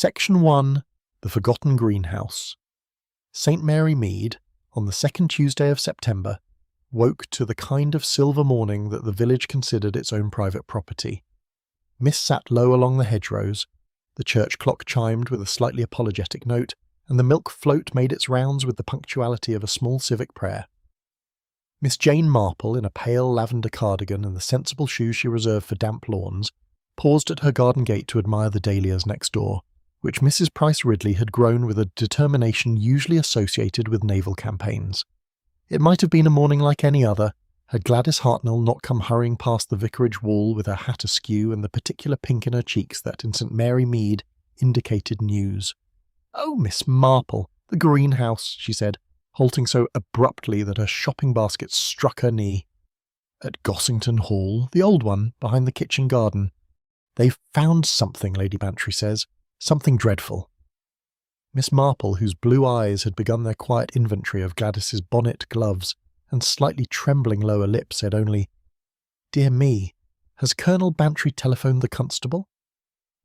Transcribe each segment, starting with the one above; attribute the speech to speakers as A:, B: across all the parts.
A: Section 1. The Forgotten Greenhouse. St. Mary Mead, on the second Tuesday of September, woke to the kind of silver morning that the village considered its own private property. Miss sat low along the hedgerows, the church clock chimed with a slightly apologetic note, and the milk float made its rounds with the punctuality of a small civic prayer. Miss Jane Marple, in a pale lavender cardigan and the sensible shoes she reserved for damp lawns, paused at her garden gate to admire the dahlias next door, which Mrs. Price Ridley had grown with a determination usually associated with naval campaigns. It might have been a morning like any other, had Gladys Hartnell not come hurrying past the vicarage wall with her hat askew and the particular pink in her cheeks that in St. Mary Mead indicated news. "Oh, Miss Marple, the greenhouse," she said, halting so abruptly that her shopping basket struck her knee. "At Gossington Hall, the old one, behind the kitchen garden. They've found something, Lady Bantry says. Something dreadful." Miss Marple, whose blue eyes had begun their quiet inventory of Gladys's bonnet, gloves, and slightly trembling lower lip, said only, "Dear me, has Colonel Bantry telephoned the constable?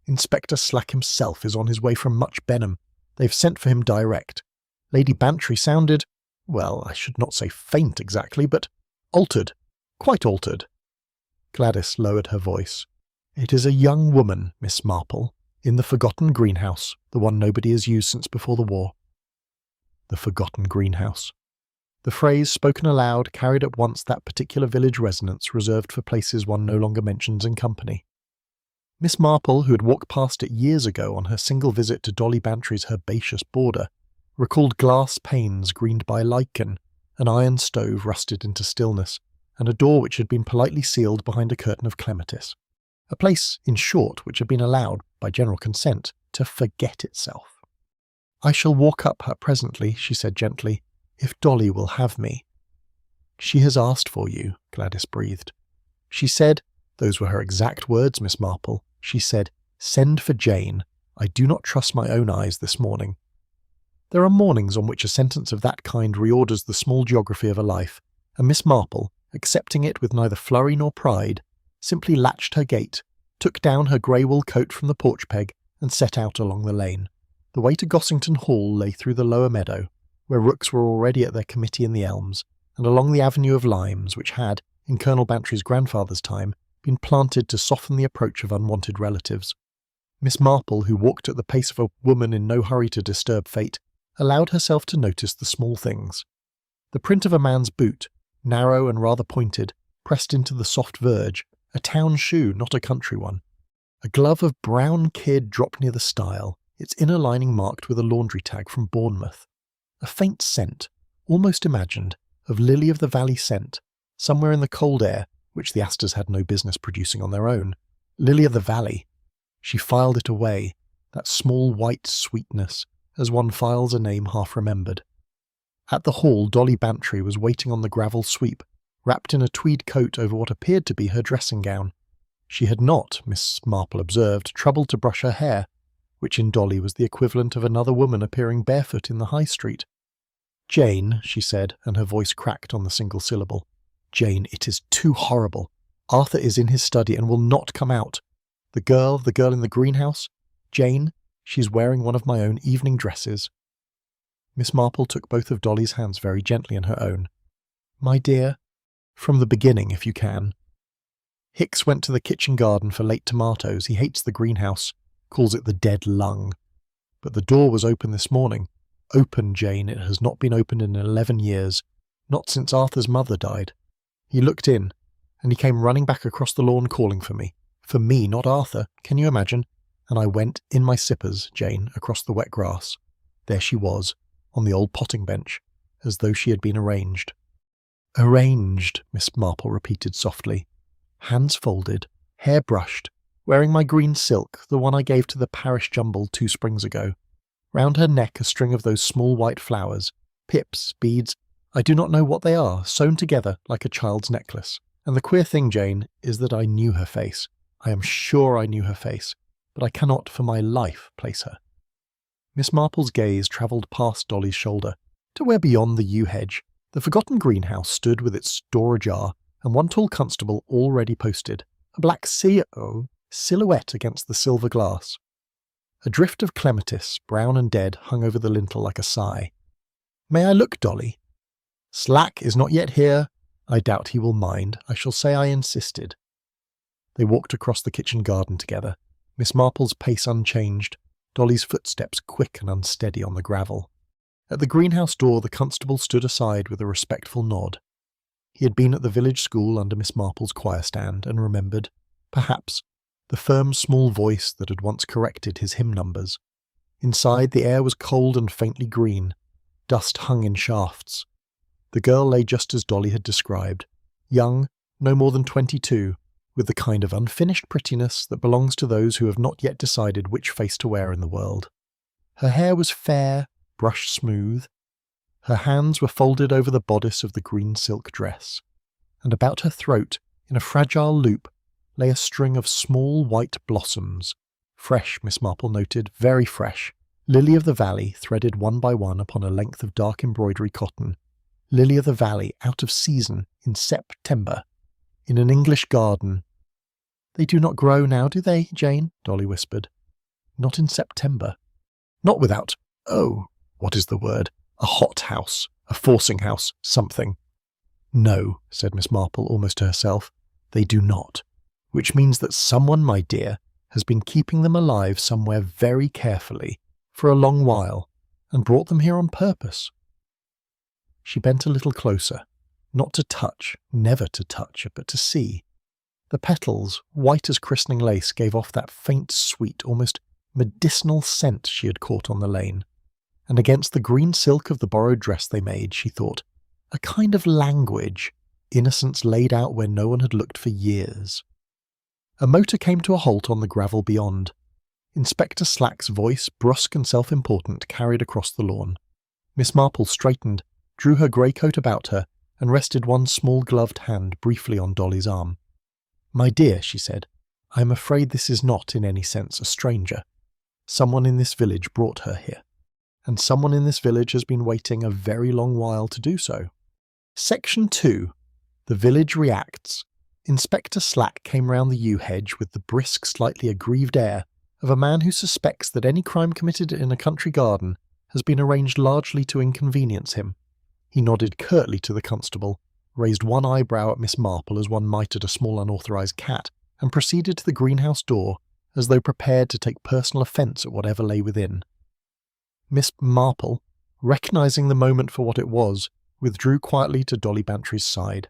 A: Inspector Slack himself is on his way from Much Benham. They've sent for him direct. Lady Bantry sounded, well, I should not say faint exactly, but altered, quite altered." Gladys lowered her voice. "It is a young woman, Miss Marple, in the forgotten greenhouse, the one nobody has used since before the war." The forgotten greenhouse. The phrase, spoken aloud, carried at once that particular village resonance reserved for places one no longer mentions in company. Miss Marple, who had walked past it years ago on her single visit to Dolly Bantry's herbaceous border, recalled glass panes greened by lichen, an iron stove rusted into stillness, and a door which had been politely sealed behind a curtain of clematis. A place, in short, which had been allowed, by general consent, to forget itself. "I shall walk up her presently," she said gently, "if Dolly will have me." "She has asked for you," Gladys breathed. "She said, those were her exact words, Miss Marple, she said, 'Send for Jane. I do not trust my own eyes this morning.'" There are mornings on which a sentence of that kind reorders the small geography of a life, and Miss Marple, accepting it with neither flurry nor pride, simply latched her gate, took down her grey wool coat from the porch peg, and set out along the lane. The way to Gossington Hall lay through the lower meadow, where rooks were already at their committee in the elms, and along the avenue of limes which had, in Colonel Bantry's grandfather's time, been planted to soften the approach of unwanted relatives. Miss Marple, who walked at the pace of a woman in no hurry to disturb fate, allowed herself to notice the small things. The print of a man's boot, narrow and rather pointed, pressed into the soft verge, a town shoe, not a country one. A glove of brown kid dropped near the stile, its inner lining marked with a laundry tag from Bournemouth. A faint scent, almost imagined, of lily-of-the-valley scent, somewhere in the cold air, which the asters had no business producing on their own. Lily-of-the-valley. She filed it away, that small white sweetness, as one files a name half-remembered. At the hall, Dolly Bantry was waiting on the gravel sweep, wrapped in a tweed coat over what appeared to be her dressing gown. She had not, Miss Marple observed, troubled to brush her hair, which in Dolly was the equivalent of another woman appearing barefoot in the high street. "Jane," she said, and her voice cracked on the single syllable. "Jane, it is too horrible. Arthur is in his study and will not come out. The girl in the greenhouse? Jane, she's wearing one of my own evening dresses." Miss Marple took both of Dolly's hands very gently in her own. "My dear, from the beginning, if you can. Hicks went to the kitchen garden for late tomatoes. He hates the greenhouse, calls it the dead lung. But the door was open this morning. Open, Jane, it has not been opened in 11 years, not since Arthur's mother died. He looked in, and he came running back across the lawn calling for me. For me, not Arthur, can you imagine? And I went, in my slippers, Jane, across the wet grass. There she was, on the old potting bench, as though she had been arranged." "Arranged," Miss Marple repeated softly. "Hands folded, hair brushed, wearing my green silk, the one I gave to the parish jumble 2 springs ago. Round her neck a string of those small white flowers, pips, beads, I do not know what they are, sewn together like a child's necklace. And the queer thing, Jane, is that I knew her face. I am sure I knew her face, but I cannot for my life place her." Miss Marple's gaze travelled past Dolly's shoulder, to where beyond the yew hedge, the forgotten greenhouse stood with its door ajar, and one tall constable already posted, a black silhouette against the silver glass. A drift of clematis, brown and dead, hung over the lintel like a sigh. "May I look, Dolly?" "Slack is not yet here. I doubt he will mind. I shall say I insisted." They walked across the kitchen garden together, Miss Marple's pace unchanged, Dolly's footsteps quick and unsteady on the gravel. At the greenhouse door the constable stood aside with a respectful nod. He had been at the village school under Miss Marple's choir stand and remembered, perhaps, the firm small voice that had once corrected his hymn numbers. Inside the air was cold and faintly green. Dust hung in shafts. The girl lay just as Dolly had described, young, no more than 22, with the kind of unfinished prettiness that belongs to those who have not yet decided which face to wear in the world. Her hair was fair, brushed smooth. Her hands were folded over the bodice of the green silk dress, and about her throat, in a fragile loop, lay a string of small white blossoms. Fresh, Miss Marple noted, very fresh. Lily of the valley, threaded one by one upon a length of dark embroidery cotton. Lily of the valley, out of season, in September, in an English garden. "They do not grow now, do they, Jane?" Dolly whispered. "Not in September. Not without, what is the word? A hot house, a forcing house, something." "No," said Miss Marple almost to herself, "they do not. Which means that someone, my dear, has been keeping them alive somewhere very carefully, for a long while, and brought them here on purpose." She bent a little closer, not to touch, never to touch, but to see. The petals, white as christening lace, gave off that faint, sweet, almost medicinal scent she had caught on the lane, and against the green silk of the borrowed dress they made, she thought, a kind of language, innocence laid out where no one had looked for years. A motor came to a halt on the gravel beyond. Inspector Slack's voice, brusque and self-important, carried across the lawn. Miss Marple straightened, drew her grey coat about her, and rested one small gloved hand briefly on Dolly's arm. "My dear," she said, "I am afraid this is not, in any sense, a stranger. Someone in this village brought her here, and someone in this village has been waiting a very long while to do so." Section 2. The Village Reacts. Inspector Slack came round the yew hedge with the brisk, slightly aggrieved air of a man who suspects that any crime committed in a country garden has been arranged largely to inconvenience him. He nodded curtly to the constable, raised one eyebrow at Miss Marple as one might at a small unauthorised cat, and proceeded to the greenhouse door as though prepared to take personal offence at whatever lay within. Miss Marple, recognising the moment for what it was, withdrew quietly to Dolly Bantry's side.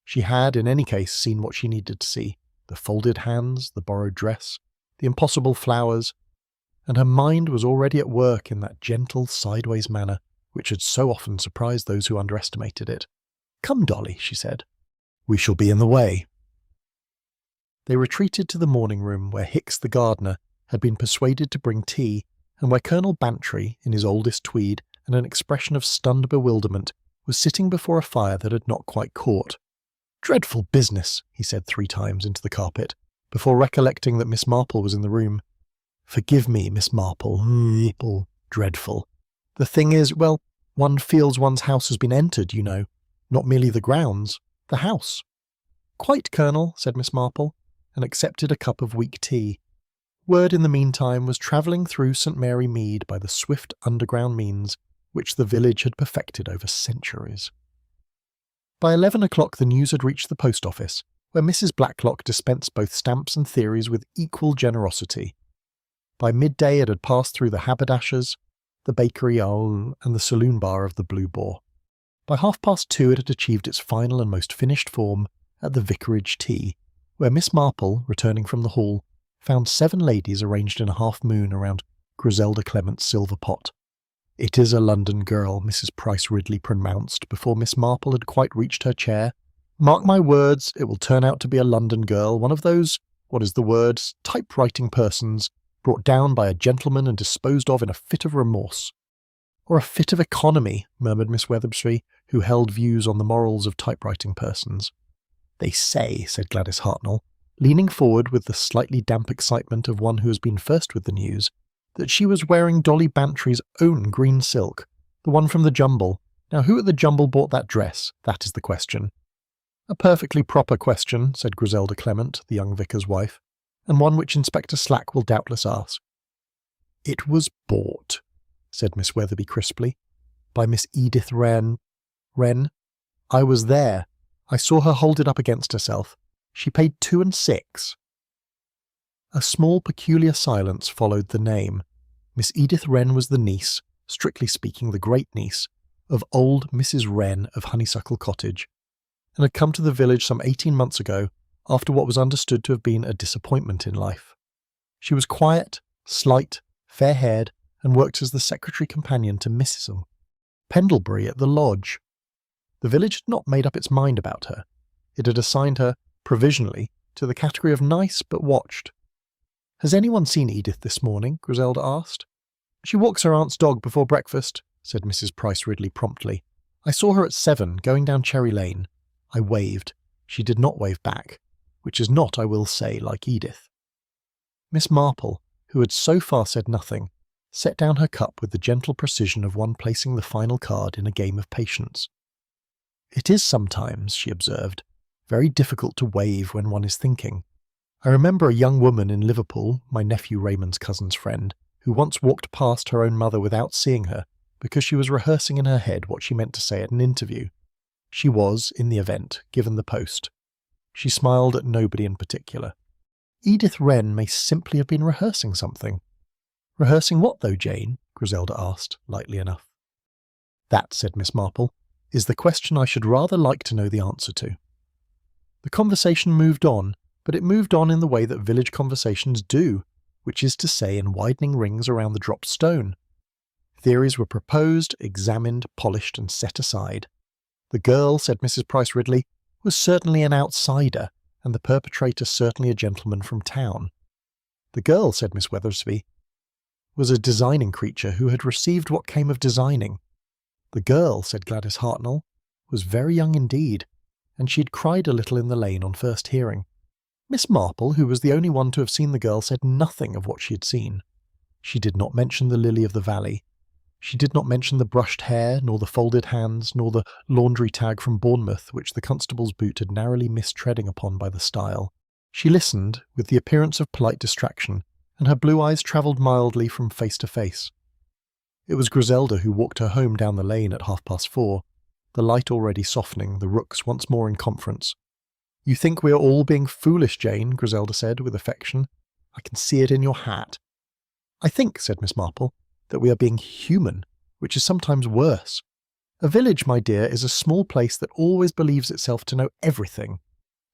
A: She had, in any case, seen what she needed to see, the folded hands, the borrowed dress, the impossible flowers, and her mind was already at work in that gentle, sideways manner which had so often surprised those who underestimated it. "Come, Dolly," she said. "We shall be in the way." They retreated to the morning room where Hicks the gardener had been persuaded to bring tea, and where Colonel Bantry, in his oldest tweed and an expression of stunned bewilderment, was sitting before a fire that had not quite caught. "Dreadful business," he said 3 times into the carpet, before recollecting that Miss Marple was in the room. "Forgive me, Miss Marple. Dreadful. The thing is, well, one feels one's house has been entered, you know. Not merely the grounds, the house." "Quite, Colonel," said Miss Marple, and accepted a cup of weak tea. Word in the meantime was travelling through St. Mary Mead by the swift underground means which the village had perfected over centuries. By 11 o'clock the news had reached the post office, where Mrs. Blacklock dispensed both stamps and theories with equal generosity. By midday it had passed through the haberdasher's, the bakery and the saloon bar of the Blue Boar. By 2:30 it had achieved its final and most finished form at the vicarage tea, where Miss Marple, returning from the hall, found 7 ladies arranged in a half-moon around Griselda Clement's silver pot. "It is a London girl," Mrs. Price Ridley pronounced before Miss Marple had quite reached her chair. "Mark my words, it will turn out to be a London girl, one of those, typewriting persons, brought down by a gentleman and disposed of in a fit of remorse." "Or a fit of economy," murmured Miss Weathersby, who held views on the morals of typewriting persons. "They say," said Gladys Hartnell, leaning forward with the slightly damp excitement of one who has been first with the news, that she was wearing Dolly Bantry's own green silk, the one from the Jumble. Now who at the Jumble bought that dress? That is the question. "A perfectly proper question," said Griselda Clement, the young vicar's wife, "and one which Inspector Slack will doubtless ask." "It was bought," said Miss Weatherby crisply, "by Miss Edith Wren. I was there. I saw her hold it up against herself. She paid 2 and 6. A small peculiar silence followed the name. Miss Edith Wren was the niece, strictly speaking the great-niece, of old Mrs. Wren of Honeysuckle Cottage, and had come to the village some 18 months ago after what was understood to have been a disappointment in life. She was quiet, slight, fair-haired, and worked as the secretary companion to Mrs. Pendlebury at the lodge. The village had not made up its mind about her. It had assigned her, provisionally, to the category of nice but watched. "Has anyone seen Edith this morning?" Griselda asked. "She walks her aunt's dog before breakfast," said Mrs. Price Ridley promptly. "I saw her at 7, going down Cherry Lane. I waved. She did not wave back, which is not, I will say, like Edith." Miss Marple, who had so far said nothing, set down her cup with the gentle precision of one placing the final card in a game of patience. "It is sometimes," she observed, "very difficult to wave when one is thinking. I remember a young woman in Liverpool, my nephew Raymond's cousin's friend, who once walked past her own mother without seeing her, because she was rehearsing in her head what she meant to say at an interview. She was, in the event, given the post. She smiled at nobody in particular. Edith Wren may simply have been rehearsing something." "Rehearsing what, though, Jane?" Griselda asked, lightly enough. "That," said Miss Marple, "is the question I should rather like to know the answer to." The conversation moved on, but it moved on in the way that village conversations do, which is to say in widening rings around the dropped stone. Theories were proposed, examined, polished, and set aside. The girl, said Mrs. Price Ridley, was certainly an outsider, and the perpetrator certainly a gentleman from town. The girl, said Miss Weathersby, was a designing creature who had received what came of designing. The girl, said Gladys Hartnell, was very young indeed, and she had cried a little in the lane on first hearing. Miss Marple, who was the only one to have seen the girl, said nothing of what she had seen. She did not mention the lily of the valley. She did not mention the brushed hair, nor the folded hands, nor the laundry tag from Bournemouth which the constable's boot had narrowly missed treading upon by the stile. She listened, with the appearance of polite distraction, and her blue eyes travelled mildly from face to face. It was Griselda who walked her home down the lane at 4:30, the light already softening, the rooks once more in conference. "You think we are all being foolish, Jane," Griselda said with affection. "I can see it in your hat." "I think," said Miss Marple, "that we are being human, which is sometimes worse. A village, my dear, is a small place that always believes itself to know everything,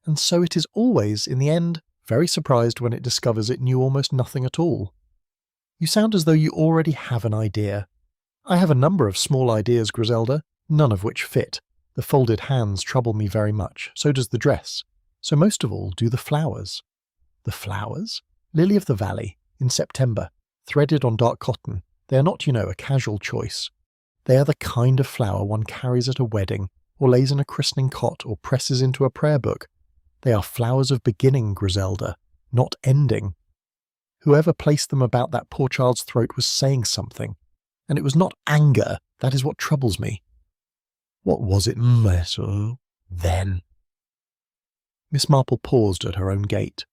A: and so it is always, in the end, very surprised when it discovers it knew almost nothing at all. You sound as though you already have an idea. I have a number of small ideas, Griselda, none of which fit. The folded hands trouble me very much, so does the dress. So most of all do the flowers." "The flowers?" "Lily of the valley, in September, threaded on dark cotton. They are not, a casual choice. They are the kind of flower one carries at a wedding, or lays in a christening cot, or presses into a prayer book. They are flowers of beginning, Griselda, not ending. Whoever placed them about that poor child's throat was saying something, and it was not anger. That is what troubles me." "What was it, then?" Miss Marple paused at her own gate.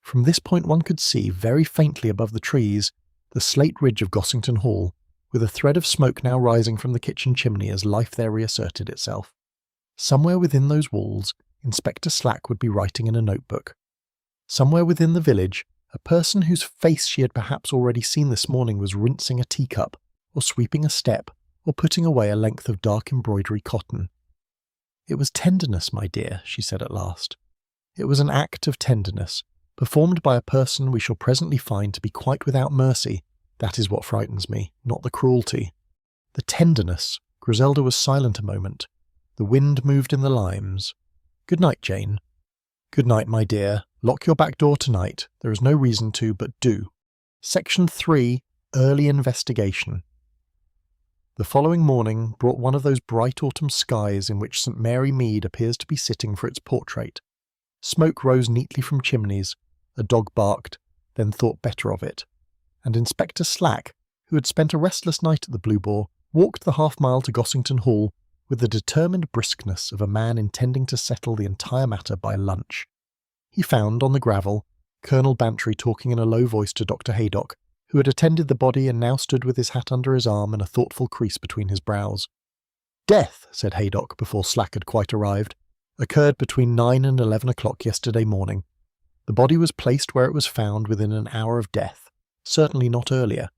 A: From this point one could see, very faintly above the trees, the slate ridge of Gossington Hall, with a thread of smoke now rising from the kitchen chimney as life there reasserted itself. Somewhere within those walls, Inspector Slack would be writing in a notebook. Somewhere within the village, a person whose face she had perhaps already seen this morning was rinsing a teacup, or sweeping a step, or putting away a length of dark embroidery cotton. "It was tenderness, my dear," she said at last. "It was an act of tenderness, performed by a person we shall presently find to be quite without mercy. That is what frightens me, not the cruelty. The tenderness." Griselda was silent a moment. The wind moved in the limes. "Good night, Jane." "Good night, my dear. Lock your back door tonight. There is no reason to, but do." Section 3. Early Investigation. The following morning brought one of those bright autumn skies in which St. Mary Mead appears to be sitting for its portrait. Smoke rose neatly from chimneys, a dog barked, then thought better of it, and Inspector Slack, who had spent a restless night at the Blue Boar, walked the half-mile to Gossington Hall with the determined briskness of a man intending to settle the entire matter by lunch. He found, on the gravel, Colonel Bantry talking in a low voice to Dr. Haydock, who had attended the body and now stood with his hat under his arm and a thoughtful crease between his brows. "Death," said Haydock before Slack had quite arrived, "occurred between 9 and 11 o'clock yesterday morning. The body was placed where it was found within an hour of death, certainly not earlier.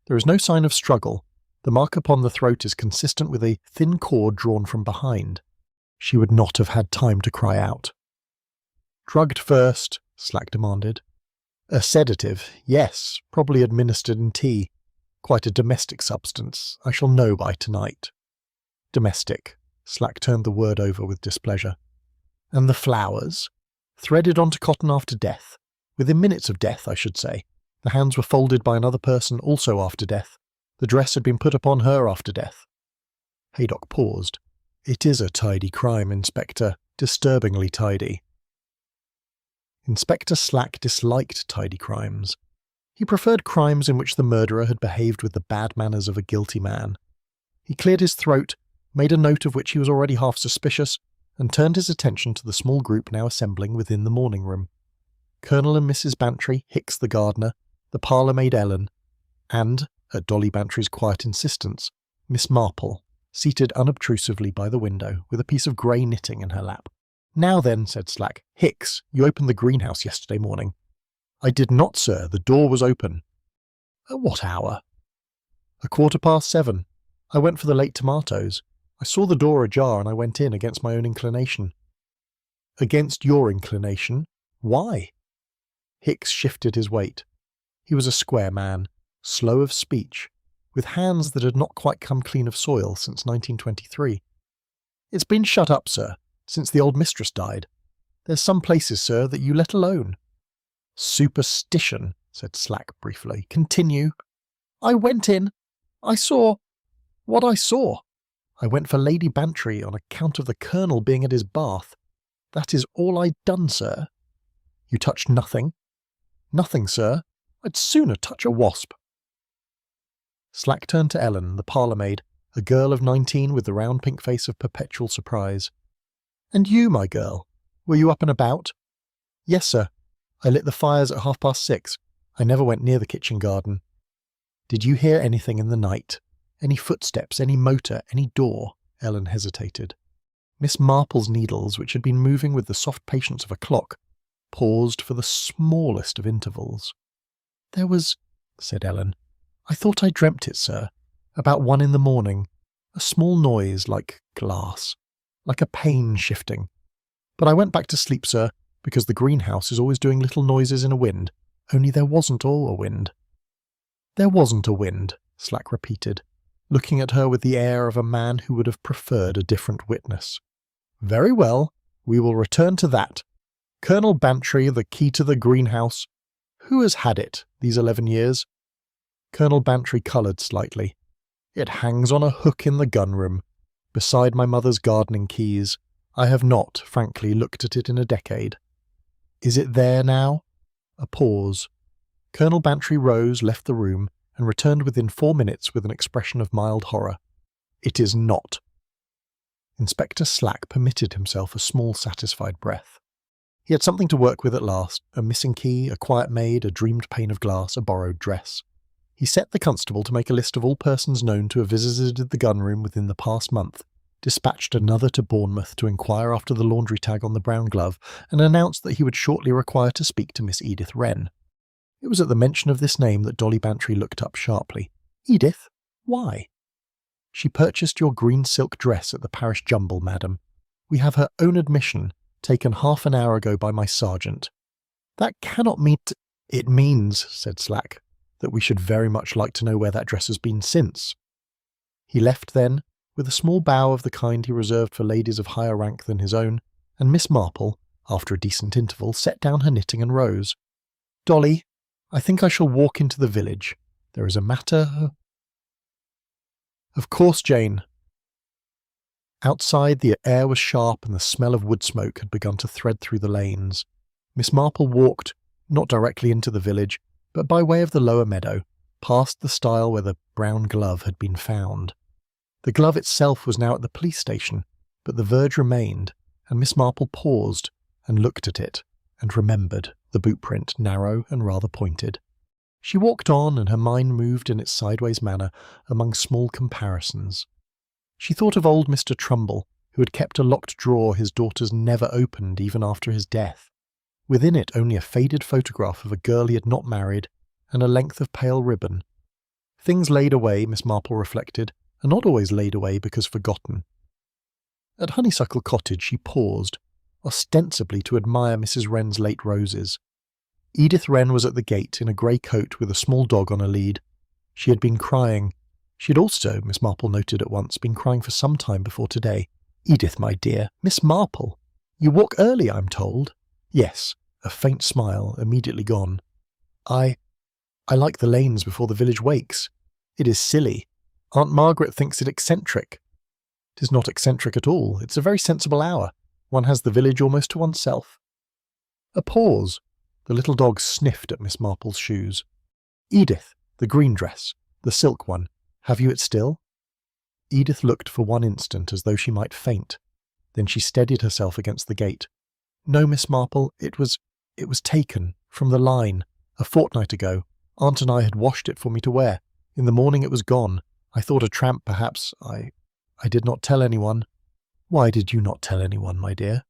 A: There is no sign of struggle. The mark upon the throat is consistent with a thin cord drawn from behind. She would not have had time to cry out." "Drugged first?" Slack demanded. "A sedative, yes, probably administered in tea. Quite a domestic substance. I shall know by tonight." "Domestic." Slack turned the word over with displeasure. "And the flowers? Threaded onto cotton after death. Within minutes of death, I should say. The hands were folded by another person also after death. The dress had been put upon her after death." Haydock paused. "It is a tidy crime, Inspector. Disturbingly tidy." Inspector Slack disliked tidy crimes. He preferred crimes in which the murderer had behaved with the bad manners of a guilty man. He cleared his throat, made a note of which he was already half suspicious, and turned his attention to the small group now assembling within the morning room. Colonel and Mrs. Bantry, Hicks the gardener, the parlour-maid Ellen, and, at Dolly Bantry's quiet insistence, Miss Marple, seated unobtrusively by the window with a piece of grey knitting in her lap. "Now then," said Slack. "Hicks, you opened the greenhouse yesterday morning." "I did not, sir. The door was open." "At what hour?" "A 7:15. I went for the late tomatoes. I saw the door ajar and I went in against my own inclination." "Against your inclination? Why?" Hicks shifted his weight. He was a square man, slow of speech, with hands that had not quite come clean of soil since 1923. "It's been shut up, sir, since the old mistress died. There's some places, sir, that you let alone." "Superstition," said Slack briefly. "Continue." "I went in. I saw what I saw. I went for Lady Bantry on account of the Colonel being at his bath. That is all I'd done, sir." "You touched nothing?" "Nothing, sir. I'd sooner touch a wasp." Slack turned to Ellen, the parlour-maid, a girl of 19 with the round pink face of perpetual surprise. "And you, my girl, were you up and about?" "Yes, sir. I lit the fires at 6:30. I never went near the kitchen garden." "Did you hear anything in the night? Any footsteps, any motor, any door?" Ellen hesitated. Miss Marple's needles, which had been moving with the soft patience of a clock, paused for the smallest of intervals. "There was," said Ellen. "I thought I dreamt it, sir. About 1 in the morning. A small noise like glass. Like a pane shifting. But I went back to sleep, sir, because the greenhouse is always doing little noises in a wind, only there wasn't all a wind." "There wasn't a wind," Slack repeated, looking at her with the air of a man who would have preferred a different witness. "Very well, we will return to that. Colonel Bantry, the key to the greenhouse. Who has had it these 11 years? Colonel Bantry coloured slightly. "It hangs on a hook in the gun-room, beside my mother's gardening keys. I have not, frankly, looked at it in a decade." "Is it there now?" A pause. Colonel Bantry rose, left the room, and returned within 4 minutes with an expression of mild horror. "It is not." Inspector Slack permitted himself a small satisfied breath. He had something to work with at last, a missing key, a quiet maid, a dreamed pane of glass, a borrowed dress. He set the constable to make a list of all persons known to have visited the gun-room within the past month, dispatched another to Bournemouth to inquire after the laundry tag on the brown glove, and announced that he would shortly require to speak to Miss Edith Wren. It was at the mention of this name that Dolly Bantry looked up sharply. "Edith? Why?" "She purchased your green silk dress at the parish jumble, madam. We have her own admission, taken half an hour ago by my sergeant." "That cannot mean "It means," said Slack, "that we should very much like to know where that dress has been since." He left then, with a small bow of the kind he reserved for ladies of higher rank than his own, and Miss Marple, after a decent interval, set down her knitting and rose. "Dolly, I think I shall walk into the village. There is a matter—" "Of course, Jane." Outside, the air was sharp and the smell of wood smoke had begun to thread through the lanes. Miss Marple walked, not directly into the village, but by way of the lower meadow, past the stile where the brown glove had been found. The glove itself was now at the police station, but the verge remained, and Miss Marple paused and looked at it, and remembered the boot print, narrow and rather pointed. She walked on, and her mind moved in its sideways manner among small comparisons. She thought of old Mr. Trumbull, who had kept a locked drawer his daughters never opened even after his death. Within it only a faded photograph of a girl he had not married, and a length of pale ribbon. Things laid away, Miss Marple reflected, are not always laid away because forgotten. At Honeysuckle Cottage she paused, ostensibly to admire Mrs. Wren's late roses. Edith Wren was at the gate in a grey coat with a small dog on a lead. She had been crying. She had also, Miss Marple noted at once, been crying for some time before today. "Edith, my dear, Miss Marple. You walk early, I'm told." "Yes," a faint smile, immediately gone. I like the lanes before the village wakes. It is silly. Aunt Margaret thinks it eccentric." "'Tis not eccentric at all. It's a very sensible hour. One has the village almost to oneself." A pause. The little dog sniffed at Miss Marple's shoes. "Edith, the green dress, the silk one, have you it still?" Edith looked for one instant as though she might faint. Then she steadied herself against the gate. "No, Miss Marple, it was taken, from the line, a fortnight ago. Aunt and I had washed it for me to wear. In the morning it was gone. I thought a tramp, perhaps. I did not tell anyone." "Why did you not tell anyone, my dear?"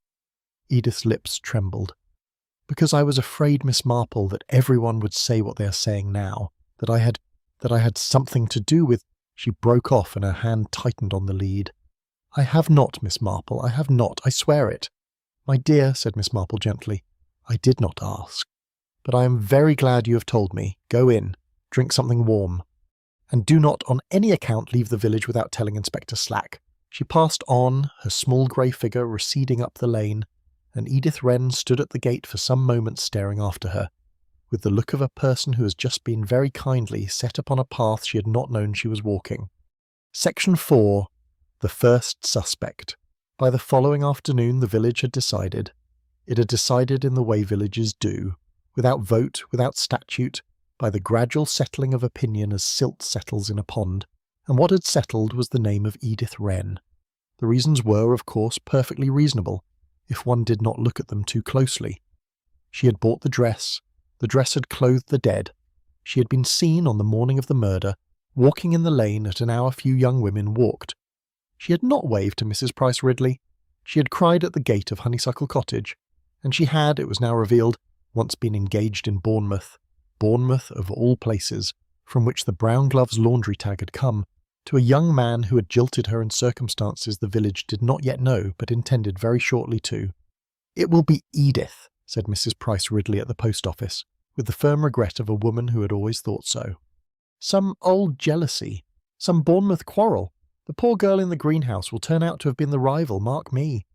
A: Edith's lips trembled. "Because I was afraid, Miss Marple, that everyone would say what they are saying now, that I had something to do with—" She broke off and her hand tightened on the lead. "I have not, Miss Marple, I have not, I swear it." "My dear," said Miss Marple gently, "I did not ask. But I am very glad you have told me. Go in, drink something warm. And do not on any account leave the village without telling Inspector Slack." She passed on, her small grey figure receding up the lane, and Edith Wren stood at the gate for some moments staring after her, with the look of a person who has just been very kindly set upon a path she had not known she was walking. Section 4. The First Suspect. By the following afternoon the village had decided. It had decided in the way villages do, without vote, without statute, by the gradual settling of opinion as silt settles in a pond, and what had settled was the name of Edith Wren. The reasons were, of course, perfectly reasonable, if one did not look at them too closely. She had bought the dress had clothed the dead. She had been seen on the morning of the murder, walking in the lane at an hour few young women walked. She had not waved to Mrs. Price Ridley. She had cried at the gate of Honeysuckle Cottage, and she had, it was now revealed, once been engaged in Bournemouth of all places, from which the Brown Gloves laundry tag had come, to a young man who had jilted her in circumstances the village did not yet know but intended very shortly to. "It will be Edith," said Mrs. Price Ridley at the post office, with the firm regret of a woman who had always thought so. "Some old jealousy, some Bournemouth quarrel. The poor girl in the greenhouse will turn out to have been the rival, mark me."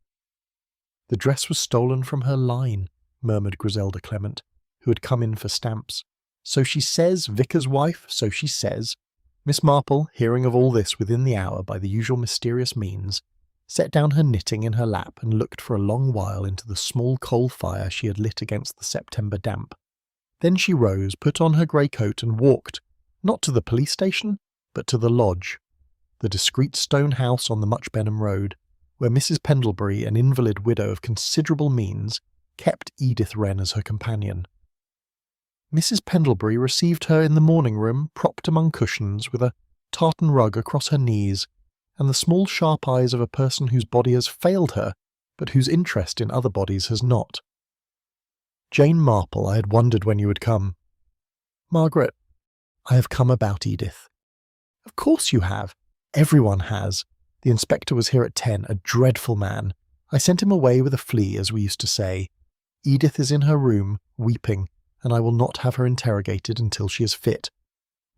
A: "The dress was stolen from her line," murmured Griselda Clement, who had come in for stamps. "So she says, vicar's wife, so she says." Miss Marple, hearing of all this within the hour by the usual mysterious means, set down her knitting in her lap and looked for a long while into the small coal fire she had lit against the September damp. Then she rose, put on her grey coat and walked, not to the police station, but to the lodge, the discreet stone house on the Much Benham Road, where Mrs. Pendlebury, an invalid widow of considerable means, kept Edith Wren as her companion. Mrs. Pendlebury received her in the morning-room, propped among cushions, with a tartan rug across her knees, and the small sharp eyes of a person whose body has failed her, but whose interest in other bodies has not. "Jane Marple, I had wondered when you would come." "Margaret, I have come about Edith." "Of course you have. Everyone has. The inspector was here at 10, a dreadful man. I sent him away with a flea, as we used to say. Edith is in her room, weeping, and I will not have her interrogated until she is fit.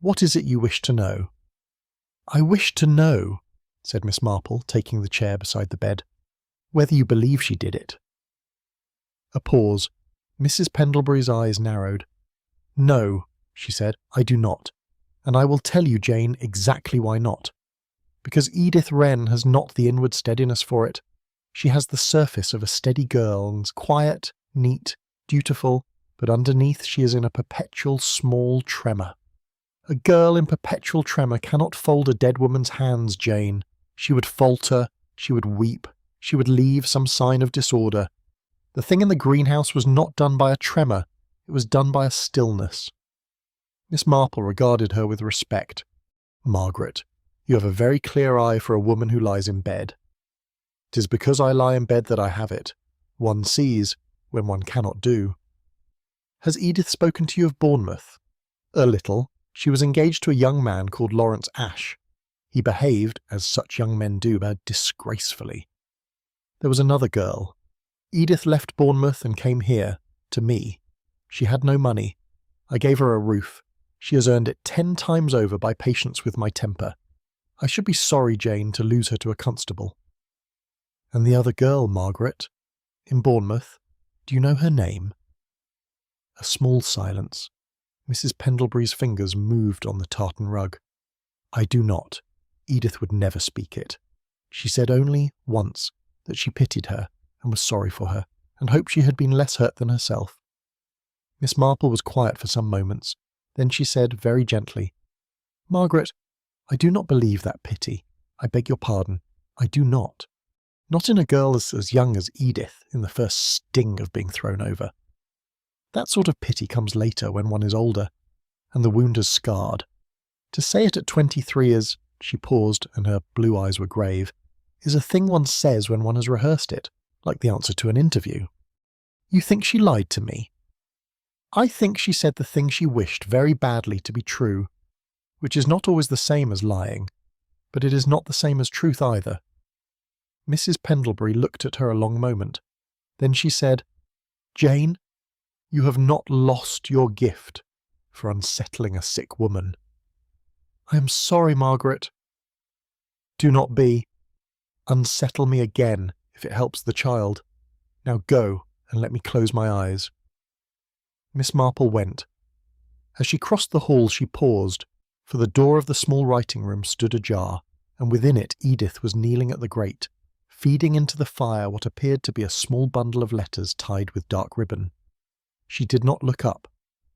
A: What is it you wish to know?" "I wish to know," said Miss Marple, taking the chair beside the bed, "whether you believe she did it." A pause. Mrs. Pendlebury's eyes narrowed. "No," she said, "I do not. And I will tell you, Jane, exactly why not. Because Edith Wren has not the inward steadiness for it. She has the surface of a steady girl, and quiet, neat, dutiful, but underneath she is in a perpetual small tremor. A girl in perpetual tremor cannot fold a dead woman's hands, Jane. She would falter, she would weep, she would leave some sign of disorder. The thing in the greenhouse was not done by a tremor, it was done by a stillness." Miss Marple regarded her with respect. "Margaret, you have a very clear eye for a woman who lies in bed. 'Tis because I lie in bed that I have it. One sees when one cannot do." "Has Edith spoken to you of Bournemouth?" "A little. She was engaged to a young man called Lawrence Ashe. He behaved, as such young men do, disgracefully. There was another girl. Edith left Bournemouth and came here, to me. She had no money. I gave her a roof. She has earned it 10 times over by patience with my temper. I should be sorry, Jane, to lose her to a constable." "And the other girl, Margaret? In Bournemouth? Do you know her name?" A small silence. Mrs. Pendlebury's fingers moved on the tartan rug. "I do not. Edith would never speak it. She said only, once, that she pitied her and was sorry for her, and hoped she had been less hurt than herself." Miss Marple was quiet for some moments. Then she said, very gently, "Margaret, I do not believe that pity. I beg your pardon. I do not. Not in a girl as young as Edith, in the first sting of being thrown over. That sort of pity comes later, when one is older, and the wound has scarred. To say it at 23 is," she paused, and her blue eyes were grave, "is a thing one says when one has rehearsed it, like the answer to an interview. You think she lied to me?" "I think she said the thing she wished very badly to be true, which is not always the same as lying, but it is not the same as truth either." Mrs. Pendlebury looked at her a long moment. Then she said, "Jane, you have not lost your gift for unsettling a sick woman." "I am sorry, Margaret." "Do not be. Unsettle me again, if it helps the child. Now go, and let me close my eyes." Miss Marple went. As she crossed the hall she paused, for the door of the small writing-room stood ajar, and within it Edith was kneeling at the grate, feeding into the fire what appeared to be a small bundle of letters tied with dark ribbon. She did not look up.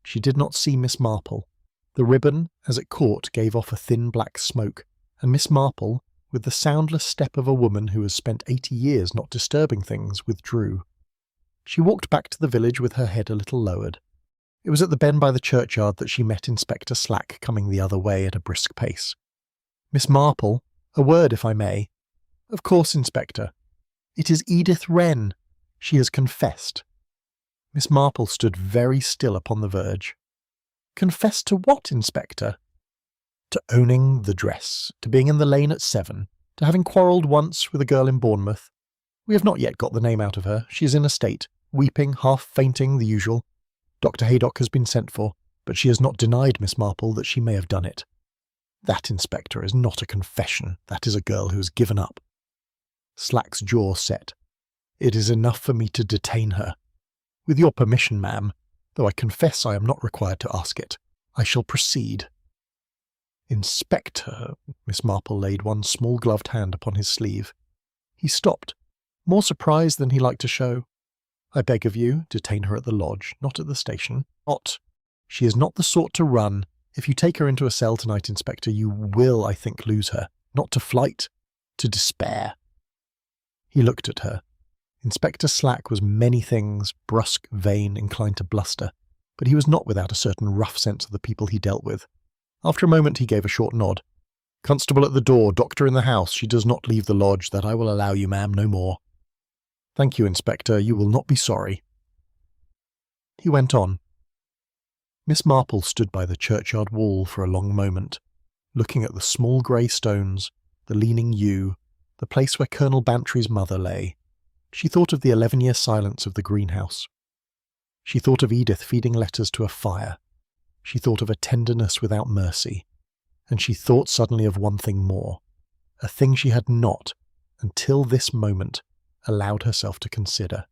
A: She did not see Miss Marple. The ribbon, as it caught, gave off a thin black smoke, and Miss Marple, with the soundless step of a woman who has spent 80 years not disturbing things, withdrew. She walked back to the village with her head a little lowered. It was at the bend by the churchyard that she met Inspector Slack coming the other way at a brisk pace. "Miss Marple, a word, if I may." "Of course, Inspector." "It is Edith Wren. She has confessed." Miss Marple stood very still upon the verge. "Confessed to what, Inspector?" "To owning the dress, to being in the lane at 7, to having quarrelled once with a girl in Bournemouth. We have not yet got the name out of her. She is in a state, weeping, half fainting, the usual. Dr. Haydock has been sent for, but she has not denied Miss Marple that she may have done it. That, Inspector, is not a confession. That is a girl who has given up." Slack's jaw set. "It is enough for me to detain her. With your permission, ma'am, though I confess I am not required to ask it, I shall proceed." "Inspector," Miss Marple laid one small gloved hand upon his sleeve. He stopped, more surprised than he liked to show. "I beg of you, detain her at the lodge, not at the station. Not. She is not the sort to run. If you take her into a cell tonight, Inspector, you will, I think, lose her. Not to flight, to despair." He looked at her. Inspector Slack was many things, brusque, vain, inclined to bluster, but he was not without a certain rough sense of the people he dealt with. After a moment he gave a short nod. "Constable at the door, doctor in the house. She does not leave the lodge. That I will allow you, ma'am, no more." "Thank you, Inspector. You will not be sorry." He went on. Miss Marple stood by the churchyard wall for a long moment, looking at the small grey stones, the leaning yew, the place where Colonel Bantry's mother lay. She thought of the 11-year silence of the greenhouse. She thought of Edith feeding letters to a fire. She thought of a tenderness without mercy. And she thought suddenly of one thing more, a thing she had not, until this moment, allowed herself to consider.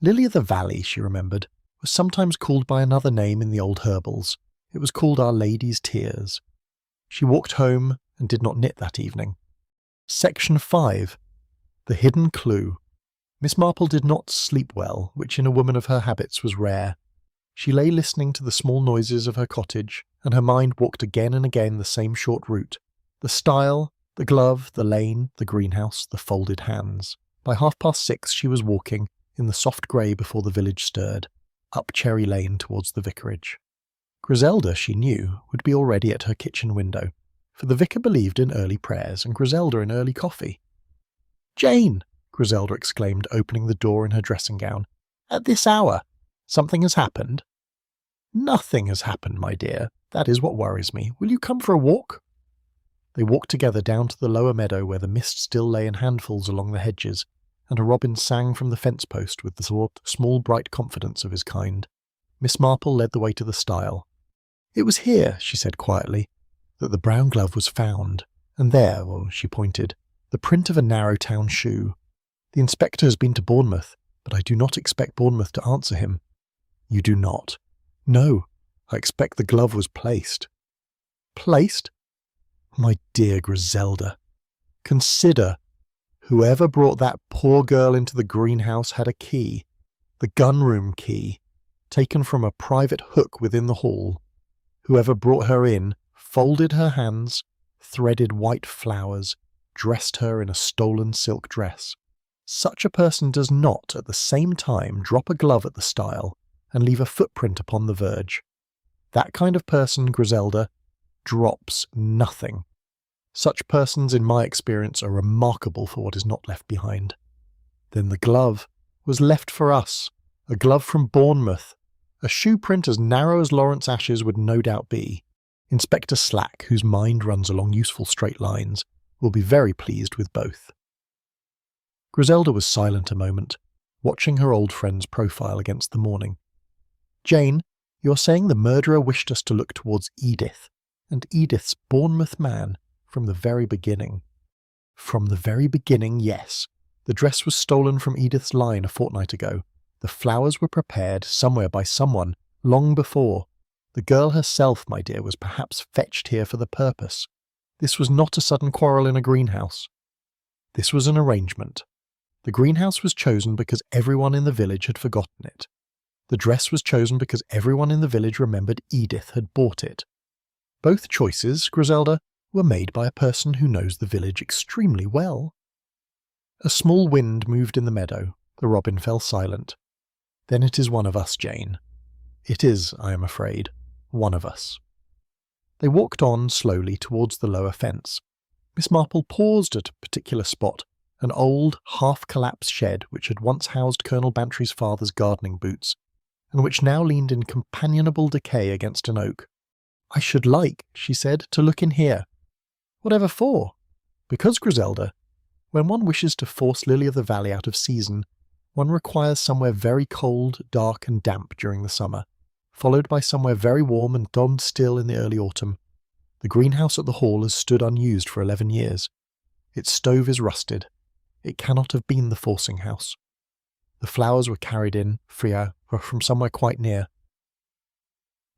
A: Lily of the Valley, she remembered, was sometimes called by another name in the old herbals. It was called Our Lady's Tears. She walked home and did not knit that evening. Section 5. The Hidden Clue. Miss Marple did not sleep well, which in a woman of her habits was rare. She lay listening to the small noises of her cottage, and her mind walked again and again the same short route. The stile, the glove, the lane, the greenhouse, the folded hands. By 6:30 she was walking, in the soft grey before the village stirred, up Cherry Lane towards the vicarage. Griselda, she knew, would be already at her kitchen window, for the vicar believed in early prayers and Griselda in early coffee. "Jane!" Griselda exclaimed, opening the door in her dressing gown. "At this hour? Something has happened?" "Nothing has happened, my dear. That is what worries me. Will you come for a walk?" They walked together down to the lower meadow where the mist still lay in handfuls along the hedges, and a robin sang from the fence post with the small bright confidence of his kind. Miss Marple led the way to the stile. "It was here," she said quietly, "that the brown glove was found, and there," she pointed, "the print of a narrow town shoe. The inspector has been to Bournemouth, but I do not expect Bournemouth to answer him." "You do not?" "No, I expect the glove was placed." "Placed?" "My dear Griselda, consider. Whoever brought that poor girl into the greenhouse had a key, the gun-room key, taken from a private hook within the hall. Whoever brought her in folded her hands, threaded white flowers, dressed her in a stolen silk dress. Such a person does not, at the same time, drop a glove at the stile and leave a footprint upon the verge. That kind of person, Griselda, drops nothing. Such persons, in my experience, are remarkable for what is not left behind. Then the glove was left for us, a glove from Bournemouth, a shoe print as narrow as Lawrence Ash's would no doubt be. Inspector Slack, whose mind runs along useful straight lines, will be very pleased with both." Griselda was silent a moment, watching her old friend's profile against the morning. "Jane, you're saying the murderer wished us to look towards Edith, and Edith's Bournemouth man, from the very beginning." "From the very beginning, yes. The dress was stolen from Edith's line a fortnight ago. The flowers were prepared somewhere by someone, long before. The girl herself, my dear, was perhaps fetched here for the purpose. This was not a sudden quarrel in a greenhouse. This was an arrangement. The greenhouse was chosen because everyone in the village had forgotten it. The dress was chosen because everyone in the village remembered Edith had bought it. Both choices, Griselda, were made by a person who knows the village extremely well." A small wind moved in the meadow. The robin fell silent. "Then it is one of us, Jane. It is, I am afraid, one of us." They walked on slowly towards the lower fence. Miss Marple paused at a particular spot, an old, half-collapsed shed which had once housed Colonel Bantry's father's gardening boots, and which now leaned in companionable decay against an oak. "I should like," she said, "to look in here." "Whatever for?" "Because, Griselda, when one wishes to force Lily of the Valley out of season, one requires somewhere very cold, dark and damp during the summer, followed by somewhere very warm and dead still in the early autumn. The greenhouse at the Hall has stood unused for 11 years. Its stove is rusted. It cannot have been the forcing house. The flowers were carried in, Freya, from somewhere quite near."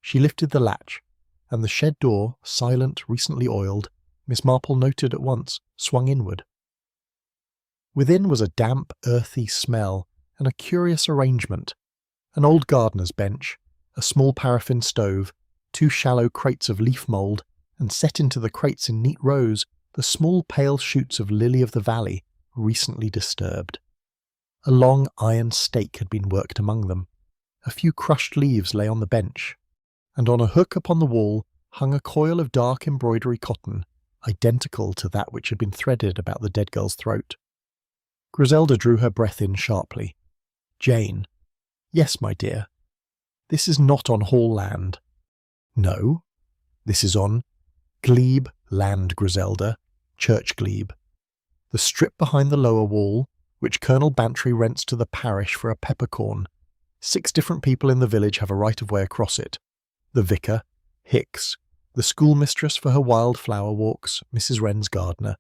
A: She lifted the latch, and the shed door, silent, recently oiled, Miss Marple noted at once, swung inward. Within was a damp, earthy smell, and a curious arrangement. An old gardener's bench, a small paraffin stove, 2 shallow crates of leaf mould, and set into the crates in neat rows, the small pale shoots of lily of the valley, recently disturbed. A long iron stake had been worked among them. A few crushed leaves lay on the bench, and on a hook upon the wall hung a coil of dark embroidery cotton, identical to that which had been threaded about the dead girl's throat. Griselda drew her breath in sharply. "Jane." "Yes, my dear." "This is not on Hall land." "No. This is on glebe land, Griselda, church glebe. The strip behind the lower wall, which Colonel Bantry rents to the parish for a peppercorn. 6 different people in the village have a right-of-way across it. The vicar, Hicks, the schoolmistress for her wildflower walks, Mrs. Wren's gardener,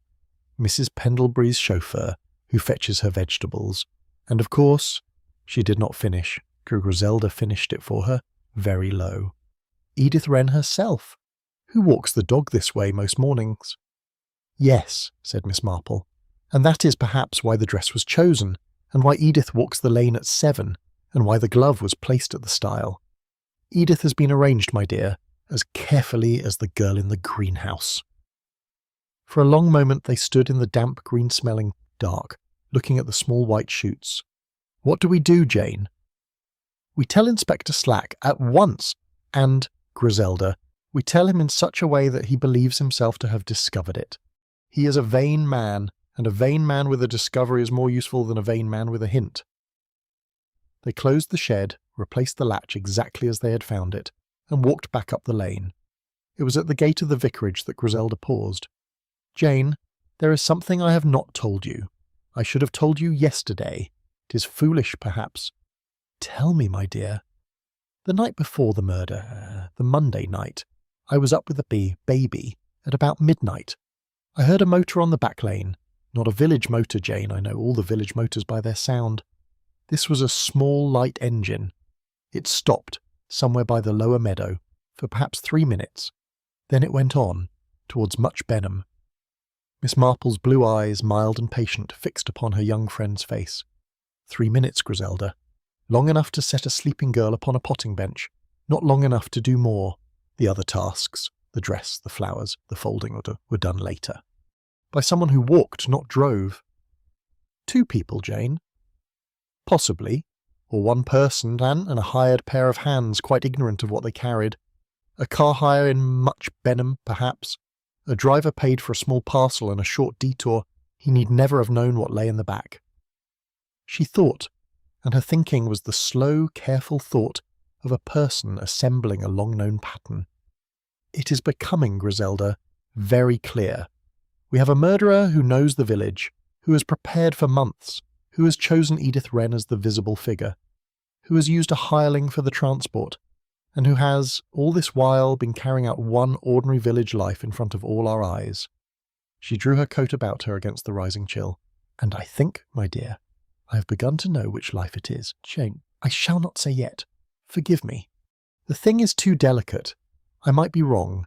A: Mrs. Pendlebury's chauffeur, who fetches her vegetables, and of course, she did not finish, Griselda finished it for her, very low, Edith Wren herself, who walks the dog this way most mornings. "Yes," said Miss Marple, "and that is perhaps why the dress was chosen, and why Edith walks the lane at 7, and why the glove was placed at the stile. Edith has been arranged, my dear, as carefully as the girl in the greenhouse." For a long moment they stood in the damp, green-smelling dark, looking at the small white shoots. "What do we do, Jane?" "We tell Inspector Slack at once, and Griselda, we tell him in such a way that he believes himself to have discovered it. He is a vain man, and a vain man with a discovery is more useful than a vain man with a hint. They closed the shed, replaced the latch exactly as they had found it, and walked back up the lane. It was at the gate of the vicarage that Griselda paused. "Jane, there is something I have not told you. I should have told you yesterday. 'Tis foolish, perhaps." "Tell me, my dear." "The night before the murder, the Monday night, I was up with the baby at about midnight. I heard a motor on the back lane. Not a village motor, Jane. I know all the village motors by their sound. This was a small light engine. It stopped somewhere by the lower meadow for perhaps 3 minutes. Then it went on towards Much Benham." Miss Marple's blue eyes, mild and patient, fixed upon her young friend's face. 3 minutes, Griselda. Long enough to set a sleeping girl upon a potting bench, not long enough to do more. The other tasks, the dress, the flowers, the folding were done later. By someone who walked, not drove. 2 people, Jane? Possibly. Or 1 person and a hired pair of hands quite ignorant of what they carried. A car hire in Much Benham, perhaps. A driver paid for a small parcel and a short detour. He need never have known what lay in the back. She thought, and her thinking was the slow, careful thought of a person assembling a long-known pattern. It is becoming, Griselda, very clear. We have a murderer who knows the village, who has prepared for months, who has chosen Edith Wren as the visible figure, who has used a hireling for the transport, and who has, all this while, been carrying out one ordinary village life in front of all our eyes. She drew her coat about her against the rising chill. "And I think, my dear, I have begun to know which life it is. Jane, I shall not say yet. Forgive me. The thing is too delicate. I might be wrong,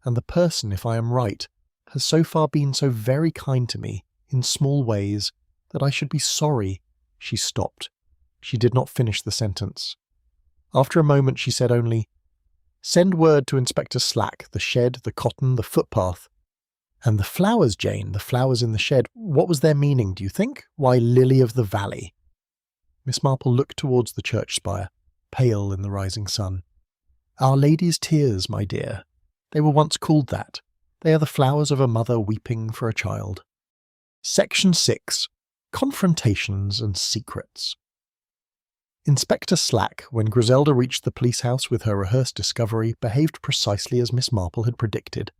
A: and the person, if I am right, has so far been so very kind to me, in small ways, that I should be sorry." She stopped. She did not finish the sentence. After a moment she said only, "Send word to Inspector Slack, the shed, the cotton, the footpath. And the flowers, Jane, the flowers in the shed, what was their meaning, do you think? Why, lily of the valley." Miss Marple looked towards the church spire, pale in the rising sun. "Our Lady's tears, my dear. They were once called that. They are the flowers of a mother weeping for a child." Section 6. Confrontations and Secrets. Inspector Slack, when Griselda reached the police house with her rehearsed discovery, behaved precisely as Miss Marple had predicted.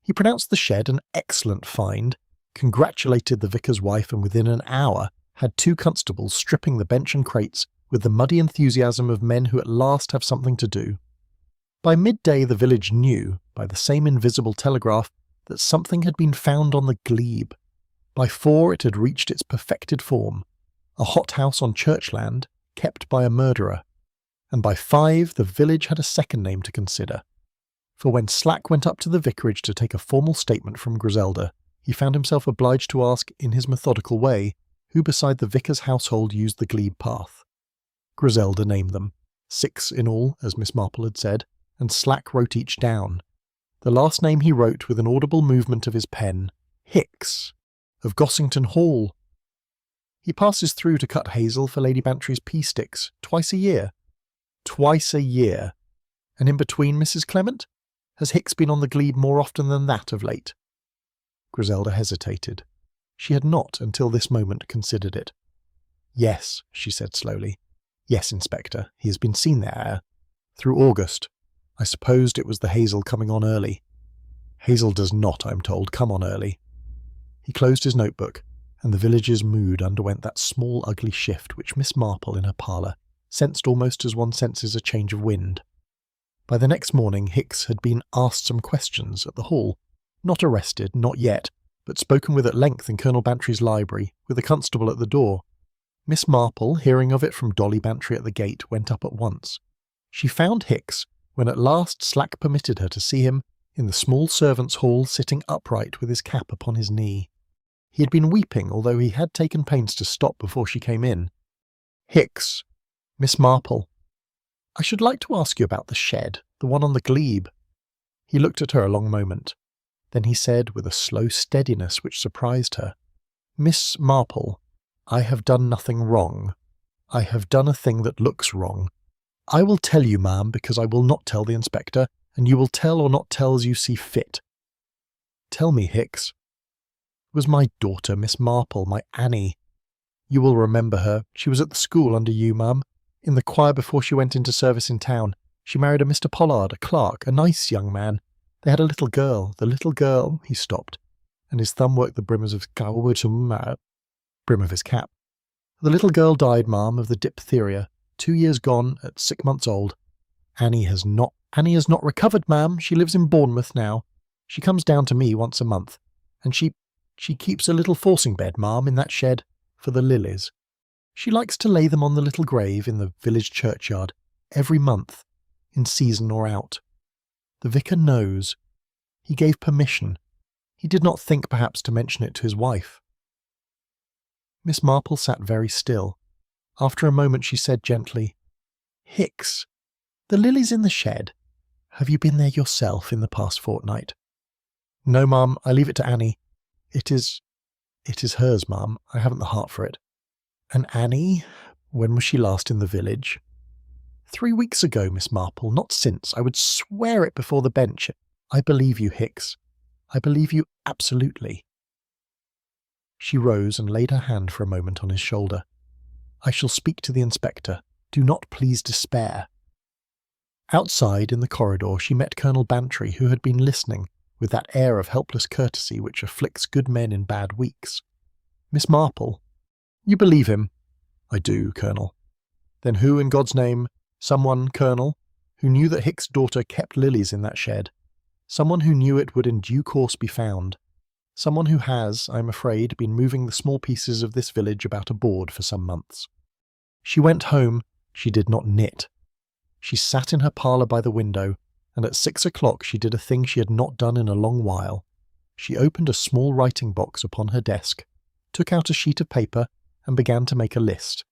A: He pronounced the shed an excellent find, congratulated the vicar's wife, and within an hour had 2 constables stripping the bench and crates with the muddy enthusiasm of men who at last have something to do. By midday the village knew, by the same invisible telegraph, that something had been found on the glebe. By 4 it had reached its perfected form, a hothouse on churchland, kept by a murderer, and by 5 the village had a second name to consider. For when Slack went up to the vicarage to take a formal statement from Griselda, he found himself obliged to ask, in his methodical way, who beside the vicar's household used the glebe path. Griselda named them, 6 in all, as Miss Marple had said, and Slack wrote each down. The last name he wrote with an audible movement of his pen, Hicks, of Gossington Hall. He passes through to cut hazel for Lady Bantry's pea sticks, twice a year. Twice a year. And in between, Mrs. Clement? Has Hicks been on the glebe more often than that of late? Griselda hesitated. She had not, until this moment, considered it. "Yes," she said slowly. "Yes, Inspector, he has been seen there. Through August. I supposed it was the hazel coming on early. Hazel does not, I'm told, come on early." He closed his notebook, and the village's mood underwent that small ugly shift which Miss Marple in her parlour sensed almost as one senses a change of wind. By the next morning Hicks had been asked some questions at the hall, not arrested, not yet, but spoken with at length in Colonel Bantry's library, with a constable at the door. Miss Marple, hearing of it from Dolly Bantry at the gate, went up at once. She found Hicks, when at last Slack permitted her to see him, in the small servants' hall, sitting upright with his cap upon his knee. He had been weeping, although he had taken pains to stop before she came in. "Hicks, Miss Marple, I should like to ask you about the shed, the one on the glebe." He looked at her a long moment. Then he said, with a slow steadiness which surprised her, "Miss Marple, I have done nothing wrong. I have done a thing that looks wrong. I will tell you, ma'am, because I will not tell the inspector, and you will tell or not tell as you see fit. Tell me, Hicks. It was my daughter, Miss Marple, my Annie. You will remember her. She was at the school under you, ma'am, in the choir before she went into service in town. She married a Mr. Pollard, a clerk, a nice young man. They had a little girl. The little girl—" he stopped, and his thumb worked the brim of his cap. "The little girl died, ma'am, of the diphtheria, 2 years gone, at 6 months old. Annie has not recovered, ma'am. She lives in Bournemouth now. She comes down to me once a month, and she keeps a little forcing bed, ma'am, in that shed, for the lilies. She likes to lay them on the little grave in the village churchyard, every month, in season or out. The vicar knows. He gave permission. He did not think perhaps to mention it to his wife." Miss Marple sat very still. After a moment she said gently, "Hicks, the lilies in the shed. Have you been there yourself in the past fortnight?" "No, ma'am, I leave it to Annie. It is hers, ma'am. I haven't the heart for it." "And Annie? When was she last in the village?" 3 weeks ago, Miss Marple, not since. I would swear it before the bench. I believe you, Hicks. I believe you absolutely." She rose and laid her hand for a moment on his shoulder. "I shall speak to the inspector. Do not please despair." Outside, in the corridor, she met Colonel Bantry, who had been listening, with that air of helpless courtesy which afflicts good men in bad weeks. "Miss Marple, you believe him?" "I do, Colonel." "Then who, in God's name—" "Someone, Colonel, who knew that Hicks's daughter kept lilies in that shed. Someone who knew it would in due course be found. Someone who has, I am afraid, been moving the small pieces of this village about a board for some months. She went home. She did not knit. She sat in her parlour by the window, and at 6 o'clock she did a thing she had not done in a long while. She opened a small writing box upon her desk, took out a sheet of paper, and began to make a list.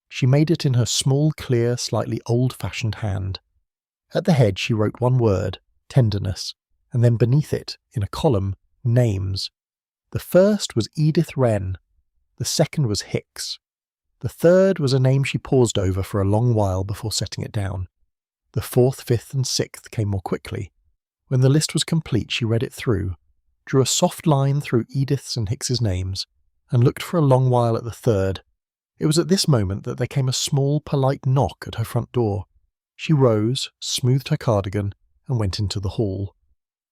A: She made it in her small, clear, slightly old-fashioned hand. At the head she wrote one word, tenderness, and then beneath it, in a column, names. The first was Edith Wren. The second was Hicks. The third was a name she paused over for a long while before setting it down. The fourth, fifth, and sixth came more quickly. When the list was complete she read it through, drew a soft line through Edith's and Hicks's names, and looked for a long while at the third. It was at this moment that there came a small, polite knock at her front door. She rose, smoothed her cardigan, and went into the hall.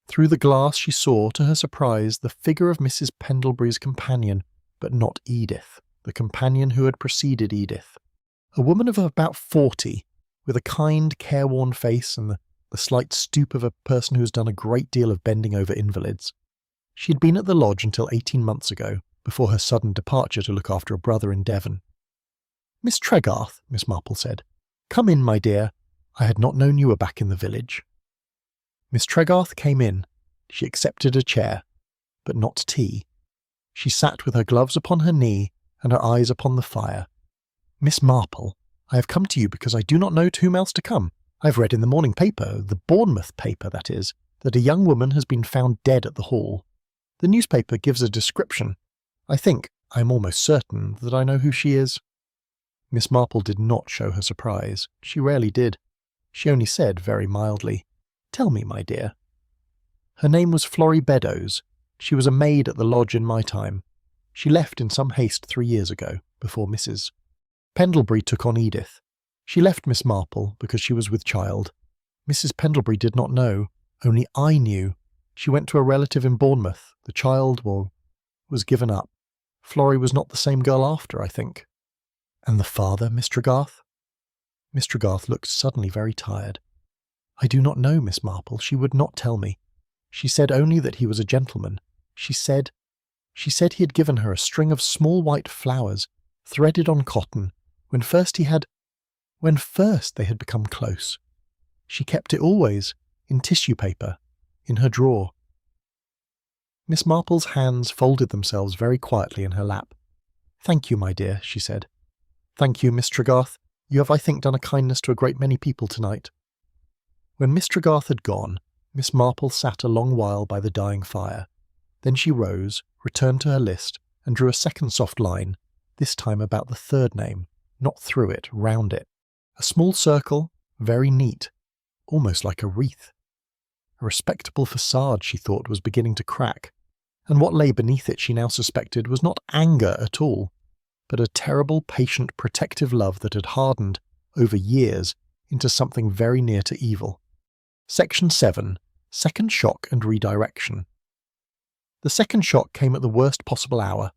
A: Through the glass she saw, to her surprise, the figure of Mrs. Pendlebury's companion, but not Edith, the companion who had preceded Edith. A woman of about 40, with a kind, careworn face and the slight stoop of a person who has done a great deal of bending over invalids. She had been at the lodge until 18 months ago, before her sudden departure to look after a brother in Devon. "Miss Tregarth," Miss Marple said. "Come in, my dear. I had not known you were back in the village." Miss Tregarth came in. She accepted a chair, but not tea. She sat with her gloves upon her knee and her eyes upon the fire. "Miss Marple, I have come to you because I do not know to whom else to come. I have read in the morning paper, the Bournemouth paper, that is, that a young woman has been found dead at the Hall. The newspaper gives a description. I am almost certain, that I know who she is." Miss Marple did not show her surprise. She rarely did. She only said, very mildly, "Tell me, my dear." "Her name was Florrie Beddoes. She was a maid at the lodge in my time. She left in some haste 3 years ago, before Mrs. Pendlebury took on Edith. She left Miss Marple because she was with child. Mrs. Pendlebury did not know. Only I knew. She went to a relative in Bournemouth. The child, was given up. Florrie was not the same girl after, I think." "And the father, Miss Tregarth?" Miss Tregarth looked suddenly very tired. "I do not know, Miss Marple. She would not tell me. She said only that he was a gentleman. She said he had given her a string of small white flowers, threaded on cotton, when first they had become close. She kept it always, in tissue paper, in her drawer." Miss Marple's hands folded themselves very quietly in her lap. "Thank you, my dear," she said. "Thank you, Miss Tregarth. You have, I think, done a kindness to a great many people tonight." When Miss Tregarth had gone, Miss Marple sat a long while by the dying fire. Then she rose, returned to her list, and drew a second soft line, this time about the third name, not through it, round it. A small circle, very neat, almost like a wreath. A respectable facade, she thought, was beginning to crack, and what lay beneath it she now suspected was not anger at all, but a terrible, patient, protective love that had hardened, over years, into something very near to evil. Section 7. Second Shock and Redirection. The second shock came at the worst possible hour,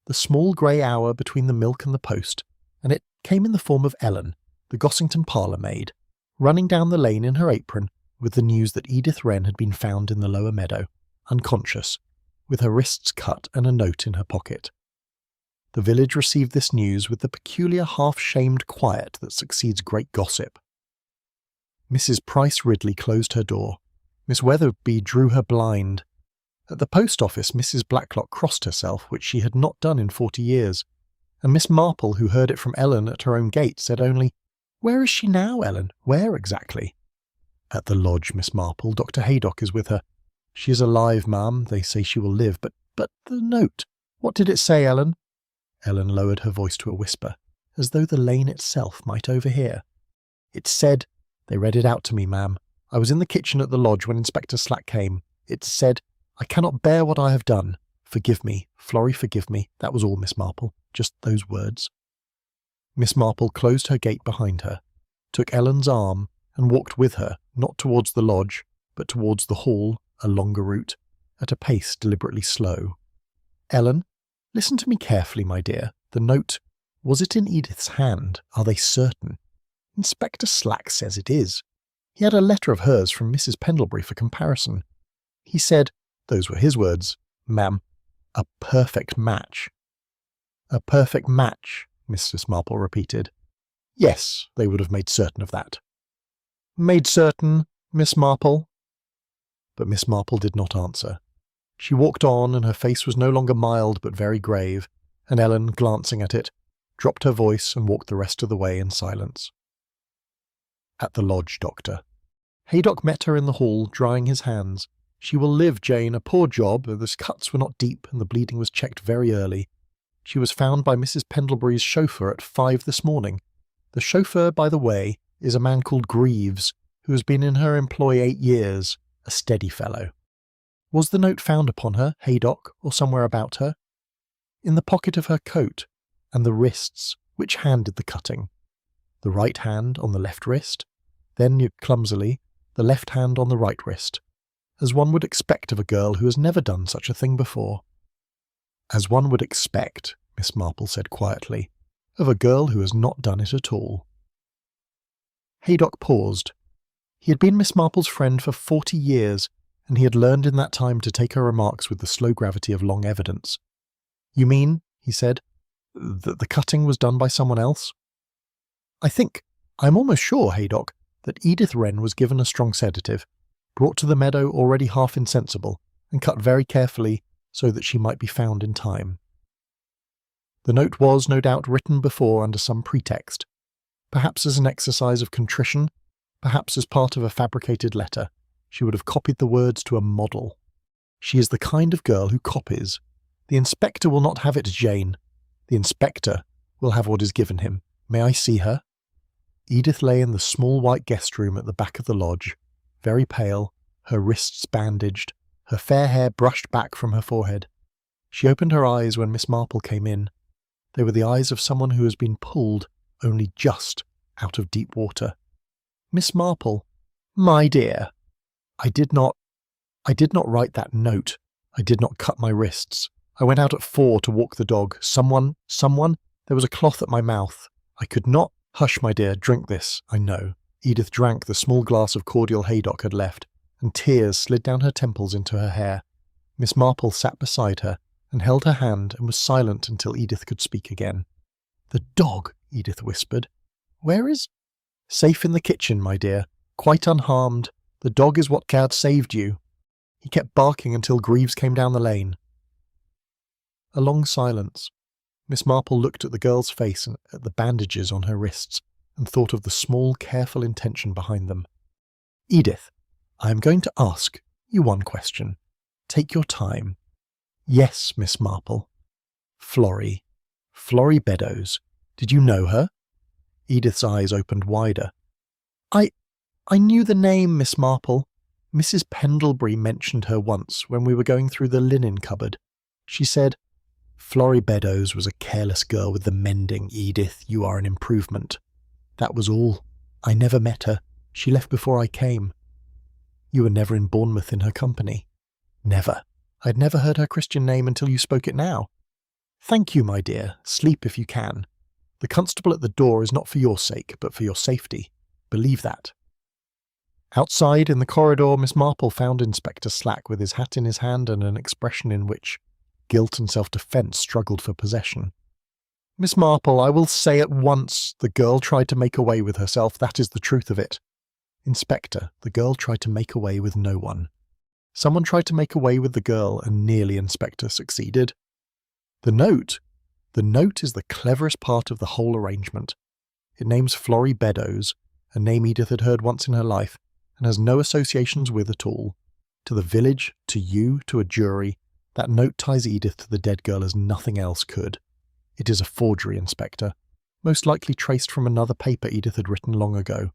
A: the small grey hour between the milk and the post, and it came in the form of Ellen, the Gossington parlour maid, running down the lane in her apron with the news that Edith Wren had been found in the lower meadow, unconscious, with her wrists cut and a note in her pocket. The village received this news with the peculiar half-shamed quiet that succeeds great gossip. Mrs. Price Ridley closed her door. Miss Weatherby drew her blind. At the post office, Mrs. Blacklock crossed herself, which she had not done in 40 years, and Miss Marple, who heard it from Ellen at her own gate, said only, "Where is she now, Ellen? Where exactly?" "At the lodge, Miss Marple. Dr. Haydock is with her. She is alive, ma'am. They say she will live. But the note. What did it say, Ellen?" Ellen lowered her voice to a whisper, as though the lane itself might overhear. "It said—" "They read it out to me, ma'am. I was in the kitchen at the lodge when Inspector Slack came. It said, 'I cannot bear what I have done. Forgive me, Florrie, forgive me.' That was all, Miss Marple. Just those words." Miss Marple closed her gate behind her, took Ellen's arm, and walked with her, not towards the lodge, but towards the hall, a longer route, at a pace deliberately slow. "Ellen, listen to me carefully, my dear. The note, was it in Edith's hand? Are they certain?" "Inspector Slack says it is. He had a letter of hers from Mrs. Pendlebury for comparison. He said," those were his words, "ma'am, a perfect match." "A perfect match," Mrs. Marple repeated. "Yes, they would have made certain of that." "Made certain, Miss Marple?" But Miss Marple did not answer. She walked on, and her face was no longer mild but very grave, and Ellen, glancing at it, dropped her voice and walked the rest of the way in silence. At the lodge, Doctor. Haydock met her in the hall, drying his hands. "She will live, Jane. A poor job. The cuts were not deep, and the bleeding was checked very early. She was found by Mrs. Pendlebury's chauffeur at 5 this morning. The chauffeur, by the way, is a man called Greaves, who has been in her employ 8 years, a steady fellow." "Was the note found upon her, Haydock, or somewhere about her?" "In the pocket of her coat. And the wrists. Which hand did the cutting?" "The right hand on the left wrist. Then, clumsily, the left hand on the right wrist. As one would expect of a girl who has never done such a thing before." "As one would expect," Miss Marple said quietly, "of a girl who has not done it at all." Haydock paused. He had been Miss Marple's friend for 40 years, and he had learned in that time to take her remarks with the slow gravity of long evidence. "You mean," he said, "that the cutting was done by someone else?" I am almost sure, Haydock, that Edith Wren was given a strong sedative, brought to the meadow already half insensible, and cut very carefully so that she might be found in time. The note was, no doubt, written before under some pretext, perhaps as an exercise of contrition, perhaps as part of a fabricated letter. She would have copied the words to a model. She is the kind of girl who copies. The inspector will not have it, Jane. The inspector will have what is given him. May I see her? Edith lay in the small white guest room at the back of the lodge, very pale, her wrists bandaged, her fair hair brushed back from her forehead. She opened her eyes when Miss Marple came in. They were the eyes of someone who has been pulled, only just, out of deep water. "Miss Marple, my dear, I did not write that note. I did not cut my wrists. I went out at 4 to walk the dog. Someone, there was a cloth at my mouth. I could not—" "Hush, my dear, drink this, I know." Edith drank the small glass of cordial Haydock had left, and tears slid down her temples into her hair. Miss Marple sat beside her, and held her hand, and was silent until Edith could speak again. "The dog," Edith whispered. "Where is—" "Safe in the kitchen, my dear, quite unharmed. The dog is what Gad saved you. He kept barking until Greaves came down the lane." A long silence. Miss Marple looked at the girl's face and at the bandages on her wrists, and thought of the small, careful intention behind them. "Edith, I am going to ask you one question. Take your time." "Yes, Miss Marple." Florrie Beddoes. Did you know her?" Edith's eyes opened wider. I knew the name, Miss Marple. Mrs. Pendlebury mentioned her once when we were going through the linen cupboard. She said, "Florrie Beddoes was a careless girl with the mending, Edith. You are an improvement." That was all. I never met her. She left before I came. You were never in Bournemouth in her company? Never. I'd never heard her Christian name until you spoke it now. Thank you, my dear. Sleep if you can. The constable at the door is not for your sake, but for your safety. Believe that. Outside, in the corridor, Miss Marple found Inspector Slack with his hat in his hand and an expression in which guilt and self-defence struggled for possession. "Miss Marple, I will say at once, the girl tried to make away with herself. That is the truth of it." "Inspector, the girl tried to make away with no one. Someone tried to make away with the girl and nearly, Inspector, succeeded. The note is the cleverest part of the whole arrangement. It names Florrie Beddoes, a name Edith had heard once in her life, and has no associations with at all. To the village, to you, to a jury, that note ties Edith to the dead girl as nothing else could. It is a forgery, Inspector, most likely traced from another paper Edith had written long ago.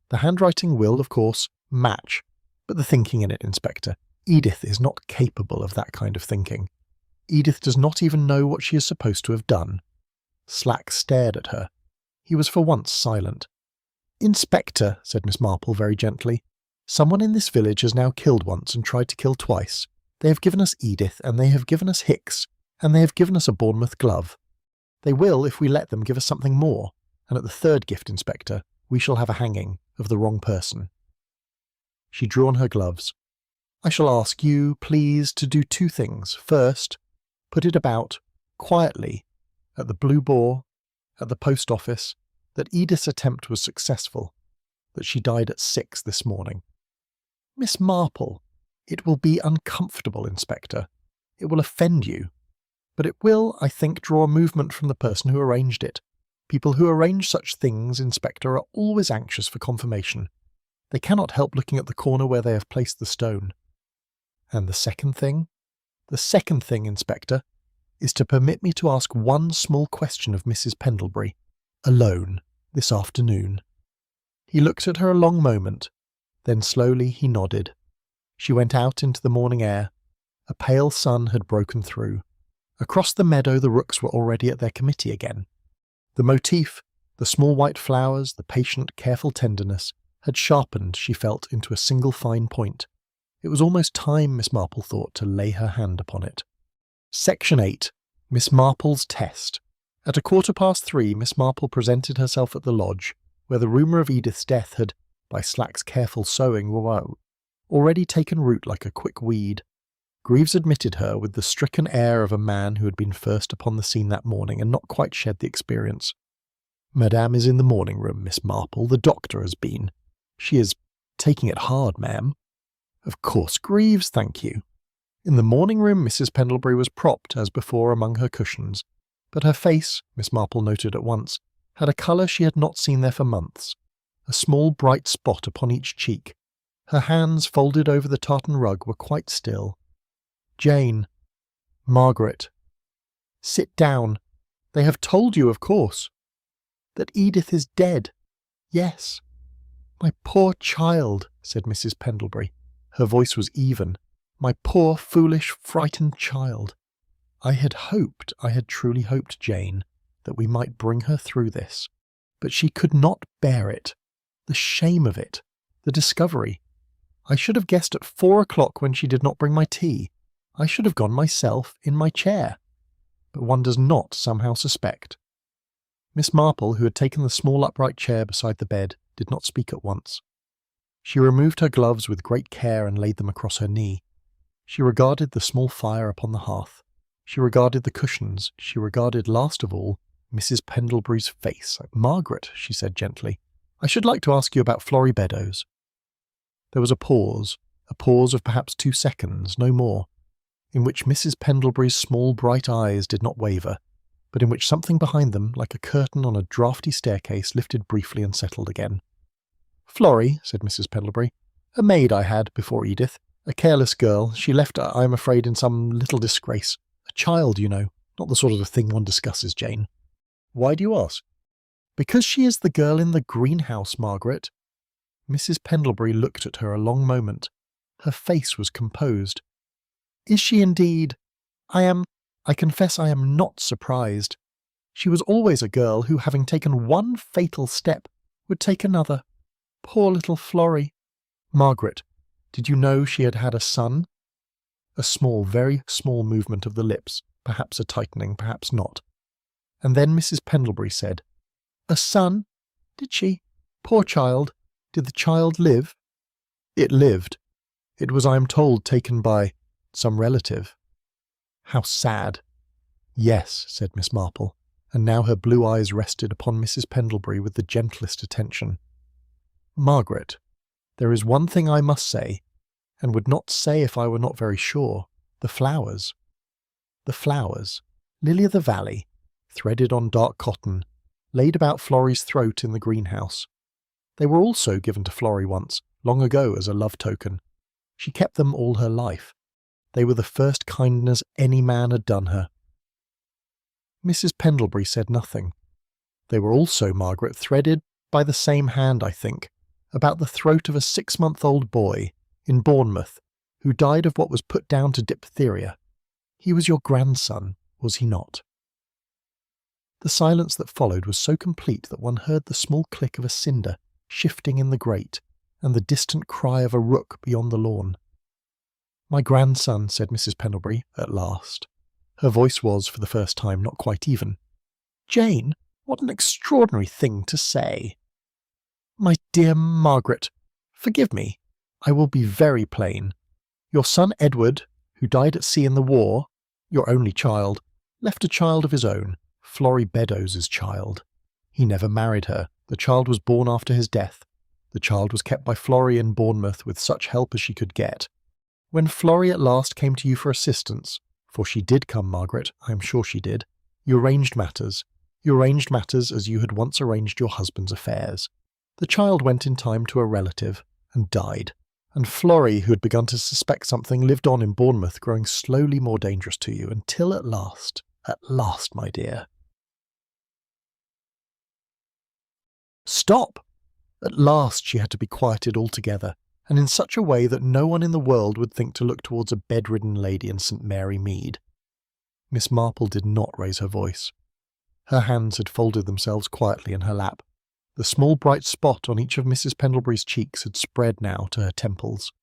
A: The handwriting will, of course, match, but the thinking in it, Inspector, Edith is not capable of that kind of thinking. Edith does not even know what she is supposed to have done." Slack stared at her. He was for once silent. "Inspector," said Miss Marple very gently, "someone in this village has now killed once and tried to kill twice. They have given us Edith, and they have given us Hicks, and they have given us a Bournemouth glove. They will, if we let them, give us something more, and at the third gift, Inspector, we shall have a hanging of the wrong person." She drew on her gloves. "I shall ask you, please, to do two things. First, put it about, quietly, at the Blue Boar, at the post office, that Edith's attempt was successful, that she died at 6 this morning." "Miss Marple, it will be uncomfortable, Inspector. It will offend you. But it will, I think, draw a movement from the person who arranged it. People who arrange such things, Inspector, are always anxious for confirmation. They cannot help looking at the corner where they have placed the stone. And the second thing? The second thing, Inspector, is to permit me to ask one small question of Mrs. Pendlebury, alone, this afternoon." He looked at her a long moment, then slowly he nodded. She went out into the morning air. A pale sun had broken through. Across the meadow the rooks were already at their committee again. The motif, the small white flowers, the patient, careful tenderness, had sharpened, she felt, into a single fine point. It was almost time, Miss Marple thought, to lay her hand upon it. Section 8. Miss Marple's Test. At 3:15, Miss Marple presented herself at the lodge, where the rumour of Edith's death had, by Slack's careful sowing, already taken root like a quick weed. Greaves admitted her with the stricken air of a man who had been first upon the scene that morning and not quite shed the experience. "Madame is in the morning room, Miss Marple. The doctor has been. She is taking it hard, ma'am." "Of course, Greaves, thank you." In the morning room Mrs. Pendlebury was propped, as before, among her cushions, but her face, Miss Marple noted at once, had a colour she had not seen there for months, a small bright spot upon each cheek. Her hands, folded over the tartan rug, were quite still. "Jane. Margaret. Sit down. They have told you, of course." "That Edith is dead." "Yes." "My poor child," said Mrs. Pendlebury. Her voice was even. "My poor, foolish, frightened child. I had truly hoped, Jane, that we might bring her through this. But she could not bear it. The shame of it. The discovery. I should have guessed at 4 o'clock when she did not bring my tea. I should have gone myself, in my chair. But one does not somehow suspect." Miss Marple, who had taken the small upright chair beside the bed, did not speak at once. She removed her gloves with great care and laid them across her knee. She regarded the small fire upon the hearth. She regarded the cushions. She regarded, last of all, Mrs. Pendlebury's face. "Margaret," she said gently, "I should like to ask you about Florrie Beddoes." There was a pause of perhaps 2 seconds, no more, in which Mrs. Pendlebury's small bright eyes did not waver, but in which something behind them, like a curtain on a draughty staircase, lifted briefly and settled again. "Florrie," said Mrs. Pendlebury, "a maid I had before Edith, a careless girl. She left, I am afraid, in some little disgrace. A child, you know, not the sort of thing one discusses, Jane." "Why do you ask?" "Because she is the girl in the greenhouse, Margaret." Mrs. Pendlebury looked at her a long moment. Her face was composed. "Is she indeed? I confess I am not surprised. She was always a girl who, having taken one fatal step, would take another. Poor little Florrie. Margaret, did you know she had had a son?" A small, very small movement of the lips, perhaps a tightening, perhaps not. And then Mrs. Pendlebury said, "A son? Did she? Poor child. Did the child live?" "It lived. It was, I am told, taken by some relative." "How sad." "Yes," said Miss Marple, and now her blue eyes rested upon Mrs. Pendlebury with the gentlest attention. "Margaret, there is one thing I must say, and would not say if I were not very sure. The flowers. The flowers, lily of the valley, threaded on dark cotton, laid about Florrie's throat in the greenhouse. They were also given to Florrie once, long ago, as a love token. She kept them all her life. They were the first kindness any man had done her." Mrs. Pendlebury said nothing. "They were also, Margaret, threaded by the same hand, I think, about the throat of a 6-month-old boy in Bournemouth, who died of what was put down to diphtheria. He was your grandson, was he not?" The silence that followed was so complete that one heard the small click of a cinder shifting in the grate, and the distant cry of a rook beyond the lawn. "My grandson," said Mrs. Pendlebury, at last. Her voice was, for the first time, not quite even. "Jane, what an extraordinary thing to say!" "My dear Margaret, forgive me. I will be very plain. Your son Edward, who died at sea in the war, your only child, left a child of his own, Florrie Beddoes' child. He never married her. The child was born after his death. The child was kept by Florrie in Bournemouth with such help as she could get. When Florrie at last came to you for assistance, for she did come, Margaret, I am sure she did, you arranged matters. You arranged matters as you had once arranged your husband's affairs. The child went in time to a relative, and died. And Florrie, who had begun to suspect something, lived on in Bournemouth, growing slowly more dangerous to you, until at last, my dear." "Stop!" At last she had to be quieted altogether, and in such a way that no one in the world would think to look towards a bedridden lady in St. Mary Mead. Miss Marple did not raise her voice. Her hands had folded themselves quietly in her lap. The small bright spot on each of Mrs. Pendlebury's cheeks had spread now to her temples.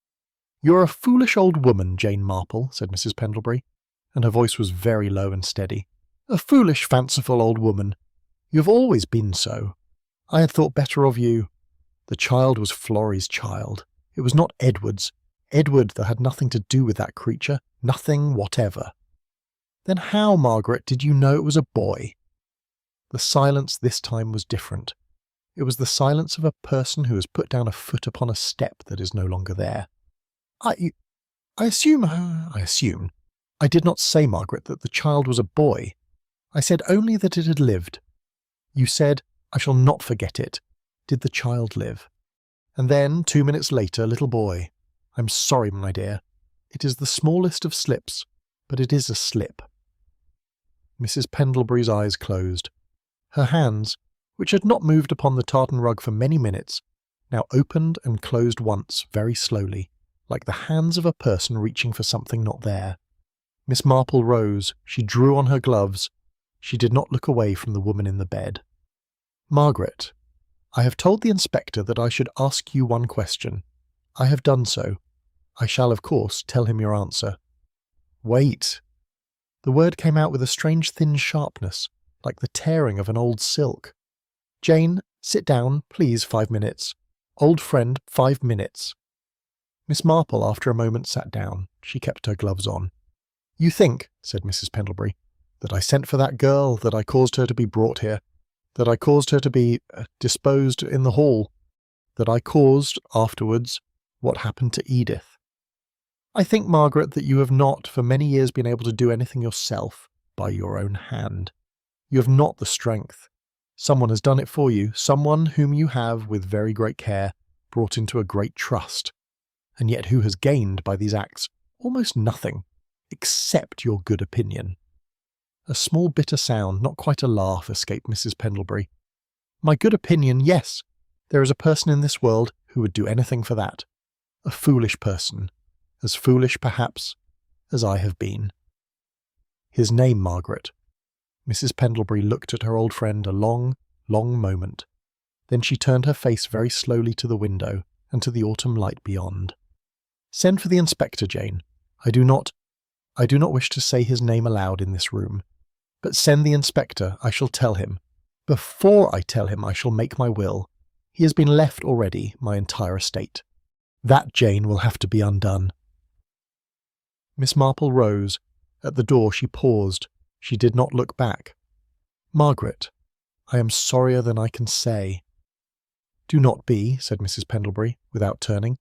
A: "You're a foolish old woman, Jane Marple," said Mrs. Pendlebury, and her voice was very low and steady. "A foolish, fanciful old woman. You have always been so. I had thought better of you. The child was Florrie's child. It was not Edward's. Edward that had nothing to do with that creature, nothing whatever." "Then how, Margaret, did you know it was a boy?" The silence this time was different. It was the silence of a person who has put down a foot upon a step that is no longer there. I assume. I did not say, Margaret, that the child was a boy. I said only that it had lived. You said, I shall not forget it. Did the child live? And then, 2 minutes later, little boy. I'm sorry, my dear. It is the smallest of slips, but it is a slip." Mrs. Pendlebury's eyes closed. Her hands, which had not moved upon the tartan rug for many minutes, now opened and closed once, very slowly, like the hands of a person reaching for something not there. Miss Marple rose. She drew on her gloves. She did not look away from the woman in the bed. "Margaret, I have told the inspector that I should ask you one question. I have done so. I shall, of course, tell him your answer." "Wait." The word came out with a strange thin sharpness, like the tearing of an old silk. "Jane, sit down, please, 5 minutes. Old friend, 5 minutes." Miss Marple, after a moment, sat down. She kept her gloves on. "You think," said Mrs. Pendlebury, "that I sent for that girl, that I caused her to be brought here, that I caused her to be disposed in the hall, that I caused, afterwards, what happened to Edith. I think, Margaret, that you have not for many years been able to do anything yourself by your own hand. You have not the strength. Someone has done it for you, someone whom you have, with very great care, brought into a great trust, and yet who has gained by these acts almost nothing, except your good opinion." A small bitter sound, not quite a laugh, escaped Mrs. Pendlebury. "My good opinion, yes. There is a person in this world who would do anything for that. A foolish person, as foolish, perhaps, as I have been. His name, Margaret. Mrs. Pendlebury looked at her old friend a long, long moment. Then she turned her face very slowly to the window and to the autumn light beyond. Send for the inspector, Jane. I do not wish to say his name aloud in this room. But send the inspector, I shall tell him. Before I tell him, I shall make my will. He has been left already, my entire estate. That, Jane, will have to be undone. Miss Marple rose. At the door she paused. She did not look back. Margaret, I am sorrier than I can say. Do not be, said Mrs. Pendlebury, without turning.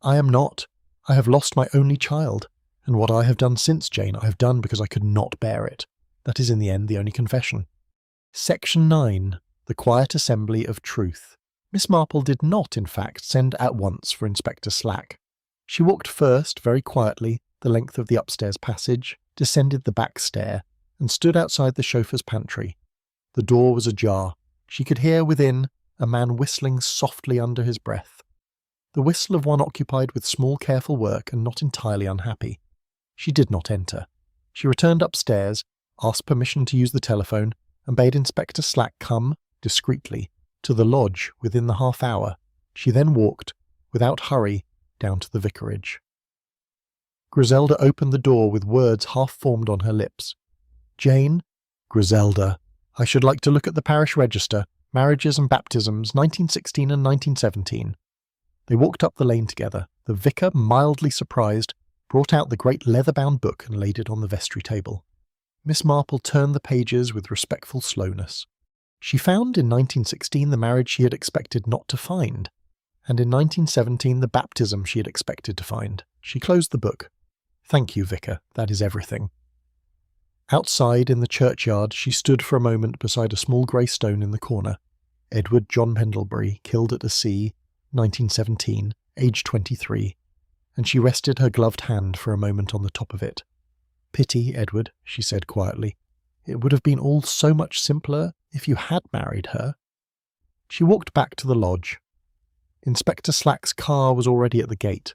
A: I am not. I have lost my only child, and what I have done since, Jane, I have done because I could not bear it. That is in the end the only confession. Section 9. The Quiet Assembly of Truth. Miss Marple did not, in fact, send at once for Inspector Slack. She walked first, very quietly, the length of the upstairs passage, descended the back stair, and stood outside the chauffeur's pantry. The door was ajar. She could hear within a man whistling softly under his breath. The whistle of one occupied with small careful work and not entirely unhappy. She did not enter. She returned upstairs, asked permission to use the telephone, and bade Inspector Slack come, discreetly, to the lodge within the half hour. She then walked, without hurry, down to the vicarage. Griselda opened the door with words half formed on her lips. Jane, Griselda, I should like to look at the parish register, marriages and baptisms, 1916 and 1917. They walked up the lane together. The vicar, mildly surprised, brought out the great leather-bound book and laid it on the vestry table. Miss Marple turned the pages with respectful slowness. She found in 1916 the marriage she had expected not to find, and in 1917 the baptism she had expected to find. She closed the book. Thank you, vicar, that is everything. Outside in the churchyard she stood for a moment beside a small grey stone in the corner. Edward John Pendlebury, killed at the sea, 1917, aged 23, and she rested her gloved hand for a moment on the top of it. Pity, Edward, she said quietly. It would have been all so much simpler if you had married her. She walked back to the lodge. Inspector Slack's car was already at the gate.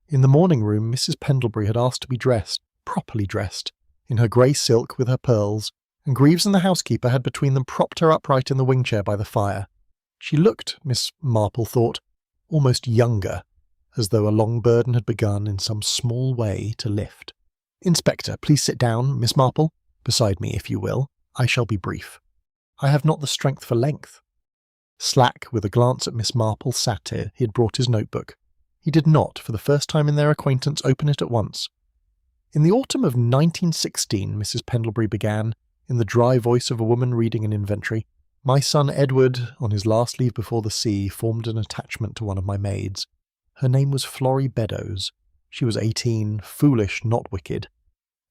A: In the morning room, Mrs. Pendlebury had asked to be dressed, properly dressed, in her grey silk with her pearls, and Greaves and the housekeeper had between them propped her upright in the wing chair by the fire. She looked, Miss Marple thought, almost younger, as though a long burden had begun in some small way to lift. Inspector, please sit down, Miss Marple, beside me if you will. I shall be brief. I have not the strength for length. Slack, with a glance at Miss Marple, sat here. He had brought his notebook. He did not, for the first time in their acquaintance, open it at once. In the autumn of 1916, Mrs. Pendlebury began, in the dry voice of a woman reading an inventory, my son Edward, on his last leave before the sea, formed an attachment to one of my maids. Her name was Florrie Beddoes. She was 18, foolish, not wicked.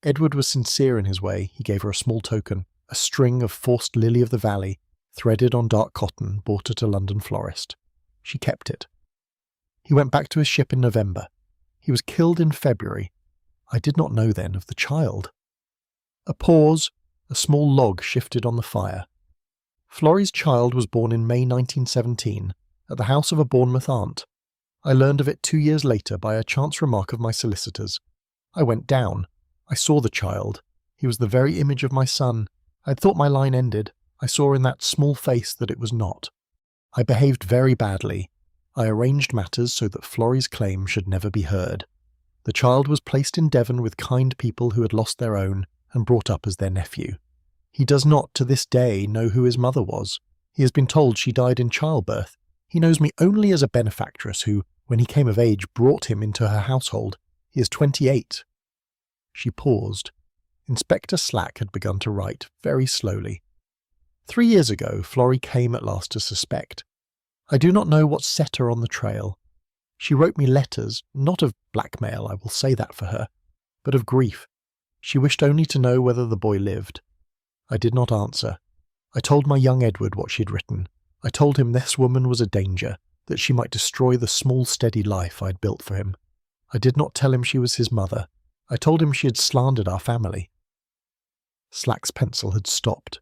A: Edward was sincere in his way. He gave her a small token, a string of forced lily of the valley, threaded on dark cotton, bought at a London florist. She kept it. He went back to his ship in November. He was killed in February. I did not know then of the child. A pause. A small log shifted on the fire. Florrie's child was born in May 1917, at the house of a Bournemouth aunt. I learned of it 2 years later by a chance remark of my solicitor's. I went down. I saw the child. He was the very image of my son. I had thought my line ended. I saw in that small face that it was not. I behaved very badly. I arranged matters so that Florrie's claim should never be heard. The child was placed in Devon with kind people who had lost their own and brought up as their nephew. He does not, to this day, know who his mother was. He has been told she died in childbirth. He knows me only as a benefactress who, when he came of age, brought him into her household. He is 28. She paused. Inspector Slack had begun to write, very slowly. 3 years ago, Florrie came at last to suspect. I do not know what set her on the trail. She wrote me letters, not of blackmail, I will say that for her, but of grief. She wished only to know whether the boy lived. I did not answer. I told my young Edward what she had written. I told him this woman was a danger, that she might destroy the small steady life I had built for him. I did not tell him she was his mother. I told him she had slandered our family. Slack's pencil had stopped.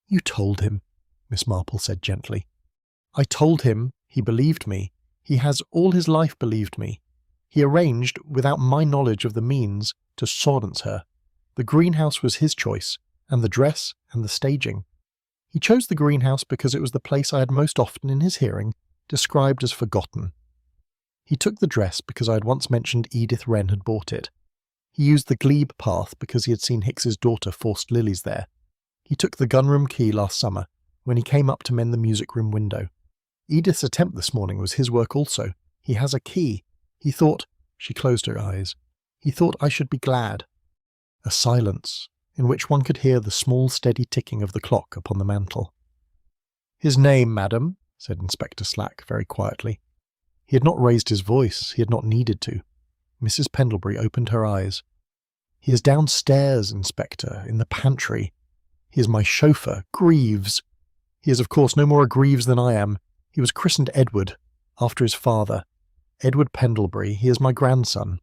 A: You told him, Miss Marple said gently. I told him, he believed me. He has all his life believed me. He arranged, without my knowledge of the means, to silence her. The greenhouse was his choice, and the dress and the staging. He chose the greenhouse because it was the place I had most often, in his hearing, described as forgotten. He took the dress because I had once mentioned Edith Wren had bought it. He used the glebe path because he had seen Hicks's daughter forced lilies there. He took the gunroom key last summer, when he came up to mend the music room window. Edith's attempt this morning was his work also. He has a key. He thought— She closed her eyes. He thought I should be glad. A silence, in which one could hear the small steady ticking of the clock upon the mantel. "His name, madam," said Inspector Slack very quietly. He had not raised his voice. He had not needed to. Mrs. Pendlebury opened her eyes. "He is downstairs, Inspector, in the pantry. He is my chauffeur, Greaves. He is, of course, no more a Greaves than I am. He was christened Edward, after his father. Edward Pendlebury. He is my grandson."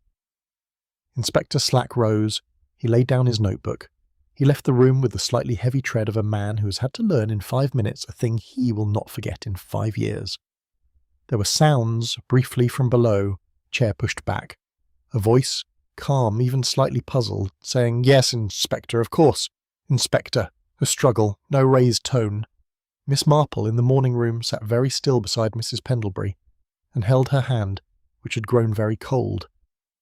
A: Inspector Slack rose. He laid down his notebook. He left the room with the slightly heavy tread of a man who has had to learn in 5 minutes a thing he will not forget in 5 years. There were sounds, briefly, from below, chair pushed back. A voice, calm, even slightly puzzled, saying, "Yes, Inspector, of course. Inspector." A struggle, no raised tone. Miss Marple, in the morning room, sat very still beside Mrs. Pendlebury, and held her hand, which had grown very cold.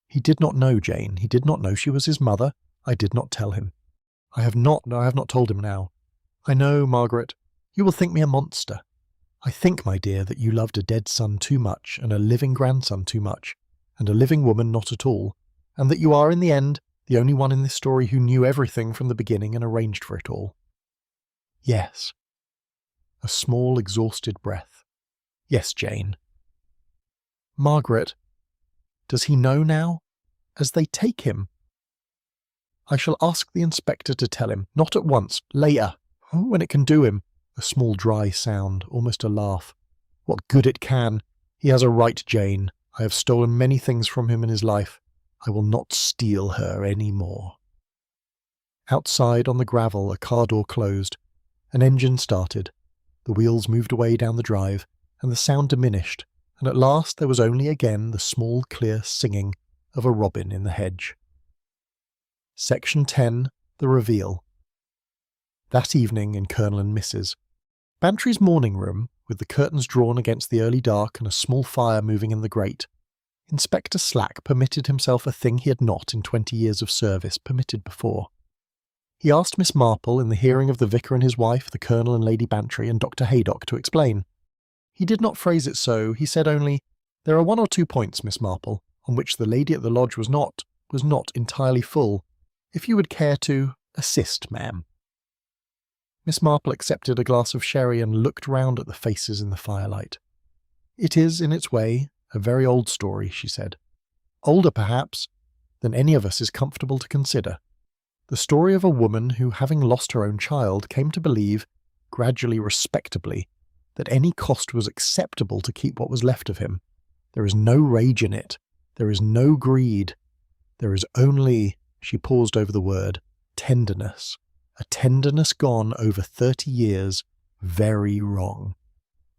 A: He did not know Jane. He did not know she was his mother. I did not tell him. I have not told him now. I know, Margaret, you will think me a monster. I think, my dear, that you loved a dead son too much, and a living grandson too much, and a living woman not at all, and that you are, in the end, the only one in this story who knew everything from the beginning and arranged for it all. Yes. A small, exhausted breath. Yes, Jane. Margaret, does he know now? As they take him? I shall ask the inspector to tell him, not at once, later, when it can do him. A small dry sound, almost a laugh. What good it can. He has a right, Jane. I have stolen many things from him in his life. I will not steal her any more. Outside on the gravel, a car door closed. An engine started. The wheels moved away down the drive, and the sound diminished, and at last there was only again the small, clear singing of a robin in the hedge. Section 10. The Reveal. That evening in Colonel and Mrs. Bantry's morning room, with the curtains drawn against the early dark and a small fire moving in the grate, Inspector Slack permitted himself a thing he had not, in 20 years of service, permitted before. He asked Miss Marple, in the hearing of the vicar and his wife, the Colonel and Lady Bantry, and Dr. Haydock, to explain. He did not phrase it so. He said only, "There are 1 or 2 points, Miss Marple, on which the lady at the lodge was not entirely full. If you would care to assist, ma'am." Miss Marple accepted a glass of sherry and looked round at the faces in the firelight. "It is, in its way, a very old story," she said. "Older, perhaps, than any of us is comfortable to consider. The story of a woman who, having lost her own child, came to believe, gradually respectably, that any cost was acceptable to keep what was left of him. There is no rage in it. There is no greed. There is only," she paused over the word, "tenderness. A tenderness gone over 30 years, very wrong."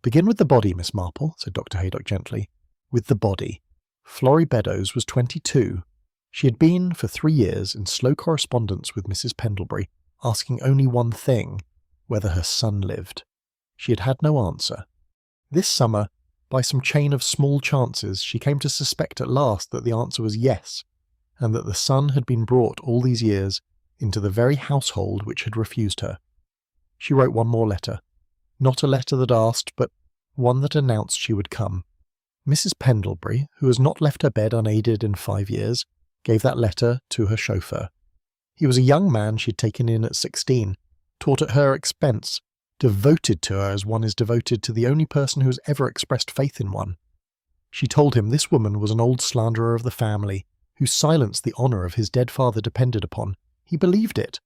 A: "Begin with the body, Miss Marple," said Dr. Haydock gently. "With the body. Florrie Beddoes was 22. She had been, for 3 years, in slow correspondence with Mrs. Pendlebury, asking only one thing, whether her son lived. She had had no answer. This summer, by some chain of small chances, she came to suspect at last that the answer was yes, and that the son had been brought all these years into the very household which had refused her. She wrote one more letter. Not a letter that asked, but one that announced she would come. Mrs. Pendlebury, who has not left her bed unaided in 5 years, gave that letter to her chauffeur. He was a young man she had taken in at 16, taught at her expense, devoted to her as one is devoted to the only person who has ever expressed faith in one. She told him this woman was an old slanderer of the family, whose silence the honour of his dead father depended upon. He believed it.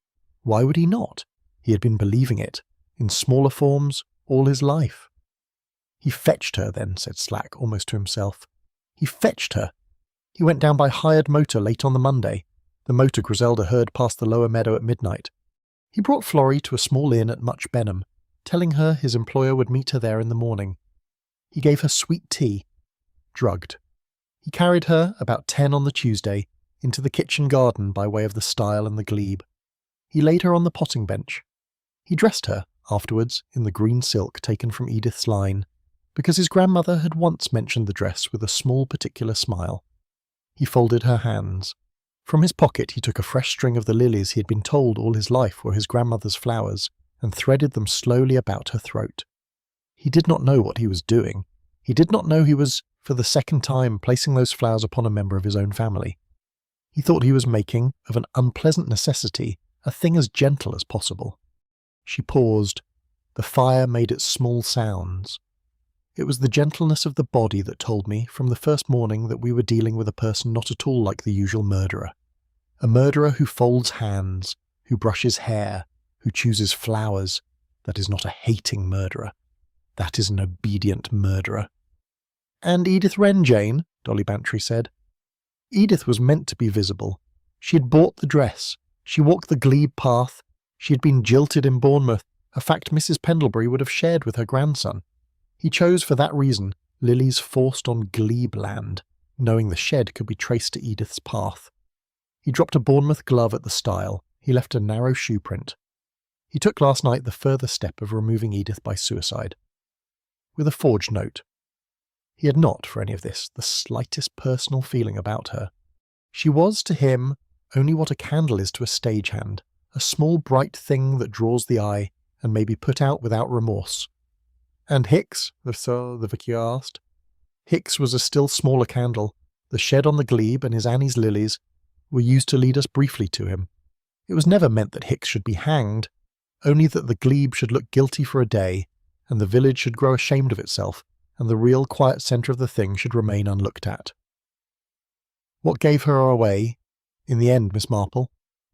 A: Why would he not? He had been believing it, in smaller forms, all his life. "He fetched her, then," said Slack, almost to himself. "He fetched her. He went down by hired motor late on the Monday, the motor Griselda heard past the lower meadow at midnight. He brought Florrie to a small inn at Much Benham, telling her his employer would meet her there in the morning. He gave her sweet tea, drugged. He carried her, about 10 on the Tuesday, into the kitchen garden by way of the stile and the glebe. He laid her on the potting bench. He dressed her, afterwards, in the green silk taken from Edith's line, because his grandmother had once mentioned the dress with a small particular smile. He folded her hands. From his pocket he took a fresh string of the lilies he had been told all his life were his grandmother's flowers, and threaded them slowly about her throat. He did not know what he was doing. He did not know he was, for the second time, placing those flowers upon a member of his own family. He thought he was making, of an unpleasant necessity, a thing as gentle as possible. She paused. The fire made its small sounds. It was the gentleness of the body that told me, from the first morning, that we were dealing with a person not at all like the usual murderer. A murderer who folds hands, who brushes hair, who chooses flowers. That is not a hating murderer. That is an obedient murderer. "And Edith Wren, Jane," Dolly Bantry said. Edith was meant to be visible. She had bought the dress. She walked the glebe path. She had been jilted in Bournemouth, a fact Mrs. Pendlebury would have shared with her grandson. He chose for that reason lilies forced on glebe land, knowing the shed could be traced to Edith's path. He dropped a Bournemouth glove at the stile. He left a narrow shoe print. He took last night the further step of removing Edith by suicide. With a forged note. He had not, for any of this, the slightest personal feeling about her. She was, to him, only what a candle is to a stagehand, a small bright thing that draws the eye and may be put out without remorse. And Hicks, the vicar asked. Hicks was a still smaller candle. The shed on the glebe and his Annie's lilies were used to lead us briefly to him. It was never meant that Hicks should be hanged, only that the glebe should look guilty for a day, and the village should grow ashamed of itself, and the real quiet centre of the thing should remain unlooked at. "What gave her away, in the end, Miss Marple?"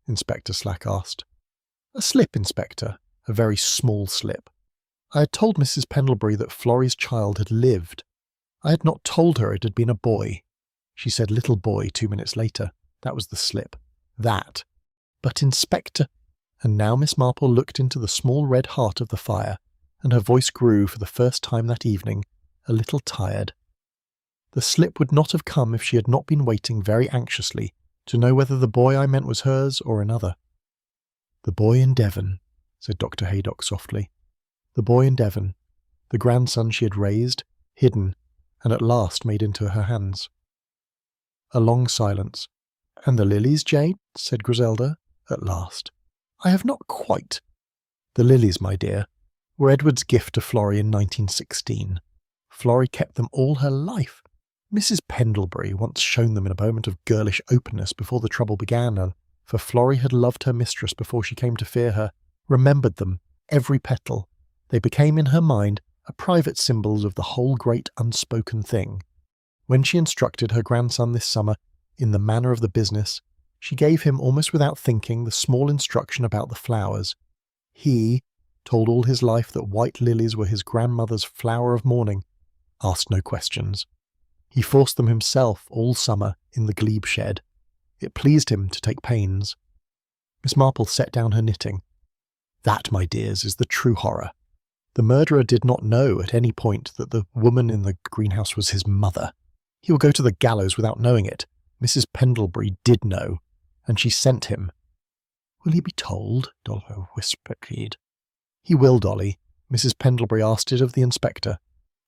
A: Inspector Slack asked. "A slip, Inspector, a very small slip. I had told Mrs. Pendlebury that Florrie's child had lived. I had not told her it had been a boy. She said little boy 2 minutes later. That was the slip. That. But Inspector—" And now Miss Marple looked into the small red heart of the fire, and her voice grew, for the first time that evening, a little tired. The slip would not have come if she had not been waiting very anxiously to know whether the boy I meant was hers or another. "The boy in Devon," said Dr. Haydock softly. The boy in Devon, the grandson she had raised, hidden, and at last made into her hands. A long silence. "And the lilies, Jane?" said Griselda, at last. "I have not quite—" "The lilies, my dear, were Edward's gift to Florrie in 1916. Florrie kept them all her life. Mrs. Pendlebury once shown them in a moment of girlish openness before the trouble began, for Florrie had loved her mistress before she came to fear her, remembered them, every petal. They became in her mind a private symbols of the whole great unspoken thing. When she instructed her grandson this summer in the manner of the business, she gave him, almost without thinking, the small instruction about the flowers. He, told all his life that white lilies were his grandmother's flower of mourning, asked no questions. He forced them himself all summer in the glebe shed. It pleased him to take pains. Miss Marple set down her knitting. "That, my dears, is the true horror. The murderer did not know at any point that the woman in the greenhouse was his mother. He will go to the gallows without knowing it. Mrs. Pendlebury did know, and she sent him." "Will he be told?" Dolly whispered. "He will, Dolly. Mrs. Pendlebury asked it of the inspector.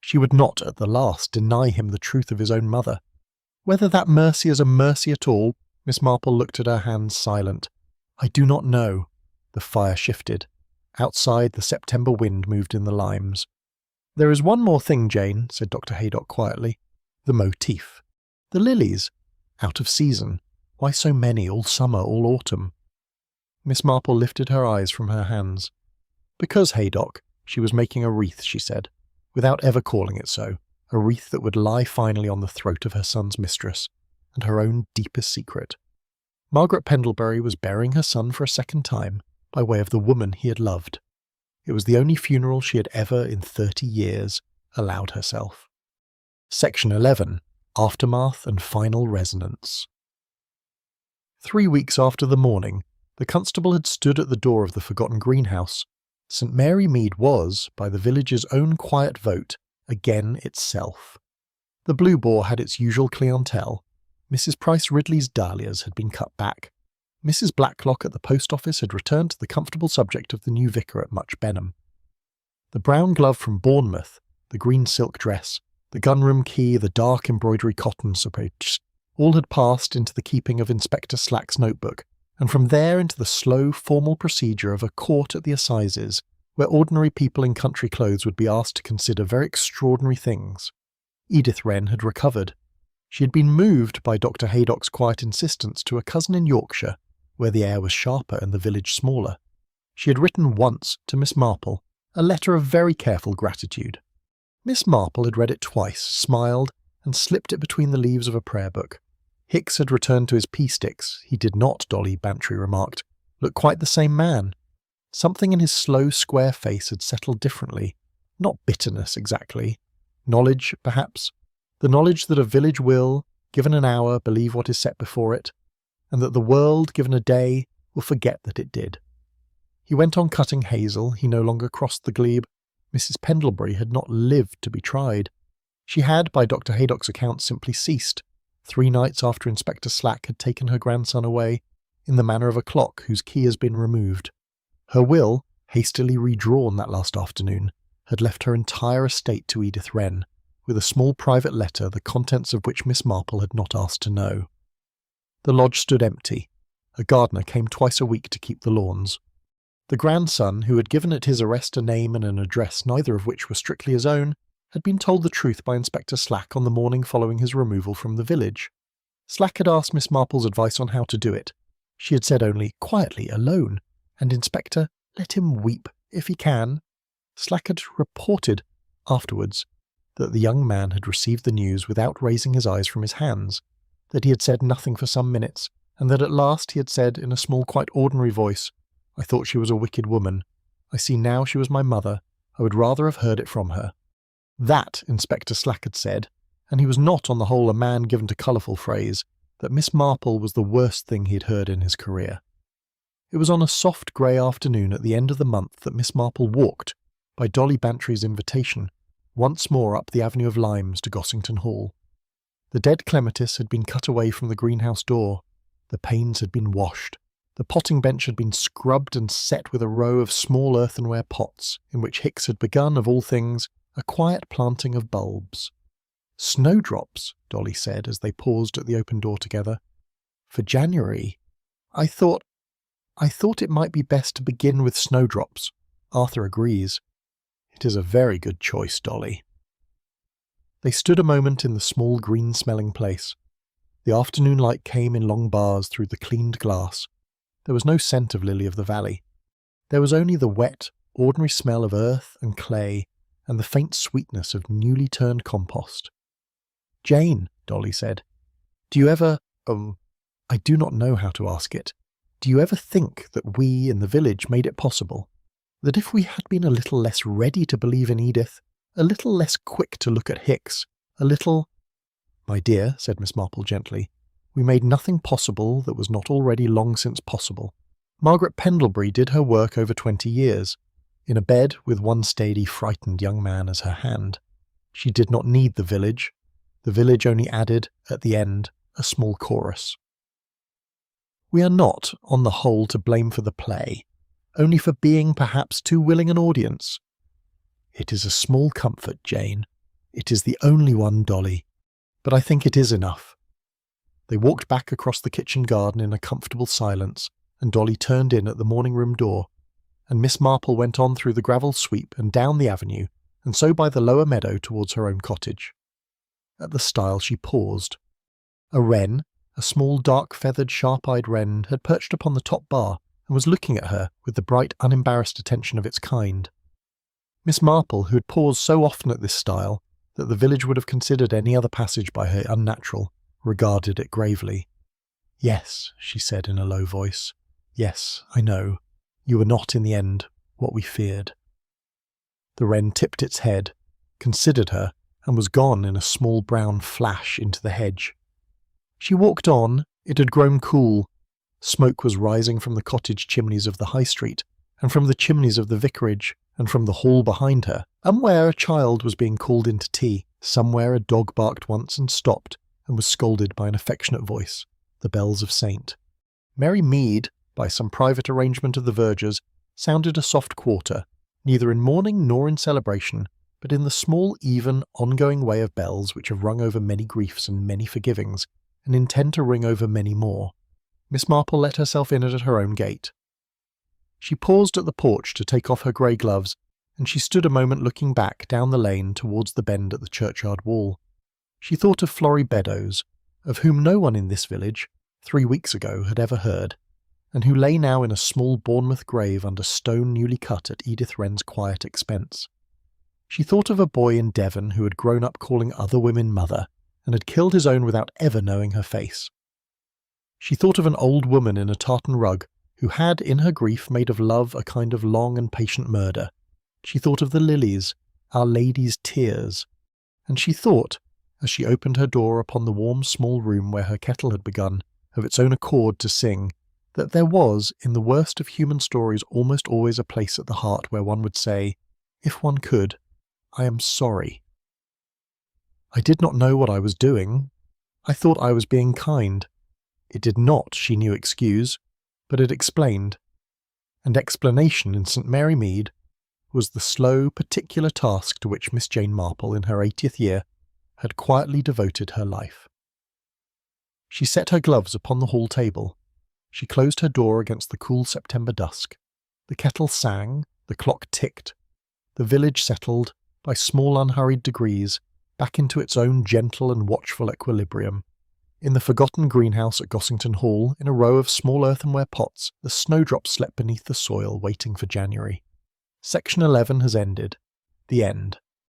A: She would not, at the last, deny him the truth of his own mother. Whether that mercy is a mercy at all," Miss Marple looked at her hands silent, "I do not know." The fire shifted. Outside, the September wind moved in the limes. "There is one more thing, Jane," said Dr. Haydock quietly. "The motif. The lilies. Out of season. Why so many, all summer, all autumn?" Miss Marple lifted her eyes from her hands. "Because, Haydock, she was making a wreath," she said, without ever calling it so, a wreath that would lie finally on the throat of her son's mistress, and her own deepest secret. Margaret Pendlebury was burying her son for a second time, by way of the woman he had loved. It was the only funeral she had ever, in 30 years, allowed herself. Section 11. Aftermath and Final Resonance. 3 weeks after the morning, the constable had stood at the door of the forgotten greenhouse. St. Mary Mead was, by the village's own quiet vote, again itself. The Blue Boar had its usual clientele. Mrs. Price Ridley's dahlias had been cut back. Mrs. Blacklock at the post office had returned to the comfortable subject of the new vicar at Much Benham. The brown glove from Bournemouth, the green silk dress, the gunroom key, the dark embroidery cotton surplice, all had passed into the keeping of Inspector Slack's notebook, and from there into the slow, formal procedure of a court at the assizes, where ordinary people in country clothes would be asked to consider very extraordinary things. Edith Wren had recovered. She had been moved by Dr. Haydock's quiet insistence to a cousin in Yorkshire, where the air was sharper and the village smaller. She had written once to Miss Marple, a letter of very careful gratitude. Miss Marple had read it twice, smiled, and slipped it between the leaves of a prayer book. Hicks had returned to his pea-sticks. He did not, Lady Bantry remarked, look quite the same man. Something in his slow, square face had settled differently. Not bitterness, exactly. Knowledge, perhaps. The knowledge that a village will, given an hour, believe what is set before it, and that the world, given a day, will forget that it did. He went on cutting hazel. He no longer crossed the glebe. Mrs. Pendlebury had not lived to be tried. She had, by Dr. Haydock's account, simply ceased, 3 nights after Inspector Slack had taken her grandson away, in the manner of a clock whose key has been removed. Her will, hastily redrawn that last afternoon, had left her entire estate to Edith Wren, with a small private letter, the contents of which Miss Marple had not asked to know. The lodge stood empty. A gardener came twice a week to keep the lawns. The grandson, who had given at his arrest a name and an address neither of which were strictly his own, had been told the truth by Inspector Slack on the morning following his removal from the village. Slack had asked Miss Marple's advice on how to do it. She had said only, quietly, alone, and Inspector, let him weep, if he can. Slack had reported, afterwards, that the young man had received the news without raising his eyes from his hands, that he had said nothing for some minutes, and that at last he had said in a small, quite ordinary voice, I thought she was a wicked woman. I see now she was my mother. I would rather have heard it from her. That, Inspector Slack had said, and he was not on the whole a man given to colourful phrase, that Miss Marple was the worst thing he had heard in his career. It was on a soft grey afternoon at the end of the month that Miss Marple walked, by Dolly Bantry's invitation, once more up the avenue of limes to Gossington Hall. The dead clematis had been cut away from the greenhouse door. The panes had been washed. The potting bench had been scrubbed and set with a row of small earthenware pots, in which Hicks had begun, of all things, a quiet planting of bulbs. Snowdrops, Dolly said, as they paused at the open door together. For January, I thought it might be best to begin with snowdrops. Arthur agrees. It is a very good choice, Dolly. They stood a moment in the small green-smelling place. The afternoon light came in long bars through the cleaned glass. There was no scent of lily of the valley. There was only the wet, ordinary smell of earth and clay, and the faint sweetness of newly turned compost. Jane, Dolly said, do you ever, I do not know how to ask it, do you ever think that we in the village made it possible? That if we had been a little less ready to believe in Edith, a little less quick to look at Hicks, a little— My dear, said Miss Marple gently, we made nothing possible that was not already long since possible. Margaret Pendlebury did her work over 20 years, in a bed with one steady, frightened young man as her hand. She did not need the village. The village only added, at the end, a small chorus. We are not, on the whole, to blame for the play, only for being perhaps too willing an audience. It is a small comfort, Jane. It is the only one, Dolly. But I think it is enough. They walked back across the kitchen garden in a comfortable silence, and Dolly turned in at the morning-room door, and Miss Marple went on through the gravel sweep and down the avenue, and so by the lower meadow towards her own cottage. At the stile she paused. A wren, a small dark-feathered, sharp-eyed wren, had perched upon the top bar and was looking at her with the bright, unembarrassed attention of its kind. Miss Marple, who had paused so often at this stile that the village would have considered any other passage by her unnatural, regarded it gravely. Yes, she said in a low voice. Yes, I know. You were not in the end what we feared. The wren tipped its head, considered her, and was gone in a small brown flash into the hedge. She walked on. It had grown cool. Smoke was rising from the cottage chimneys of the High Street, and from the chimneys of the vicarage, and from the hall behind her, Somewhere a child was being called into tea. Somewhere a dog barked once and stopped and was scolded by an affectionate voice, the bells of Saint. Merry Mead, by some private arrangement of the vergers, sounded a soft quarter, neither in mourning nor in celebration, but in the small, even, ongoing way of bells which have rung over many griefs and many forgivings, and intend to ring over many more. Miss Marple let herself in at her own gate. She paused at the porch to take off her grey gloves, and she stood a moment looking back down the lane towards the bend at the churchyard wall. She thought of Florrie Beddoes, of whom no one in this village, 3 weeks ago, had ever heard, and who lay now in a small Bournemouth grave under stone newly cut at Edith Wren's quiet expense. She thought of a boy in Devon who had grown up calling other women mother, and had killed his own without ever knowing her face. She thought of an old woman in a tartan rug, who had, in her grief, made of love a kind of long and patient murder. She thought of the lilies, Our Lady's tears, and she thought, as she opened her door upon the warm small room where her kettle had begun, of its own accord, to sing, that there was, in the worst of human stories, almost always a place at the heart where one would say, if one could, I am sorry. I did not know what I was doing. I thought I was being kind. It did not, she knew, excuse, but it explained. And explanation in St. Mary Mead was the slow, particular task to which Miss Jane Marple, in her 80th year, had quietly devoted her life. She set her gloves upon the hall table. She closed her door against the cool September dusk. The kettle sang, the clock ticked. The village settled, by small unhurried degrees, back into its own gentle and watchful equilibrium. In the forgotten greenhouse at Gossington Hall, in a row of small earthenware pots, the snowdrops slept beneath the soil, waiting for January. Section 11 has ended. The end.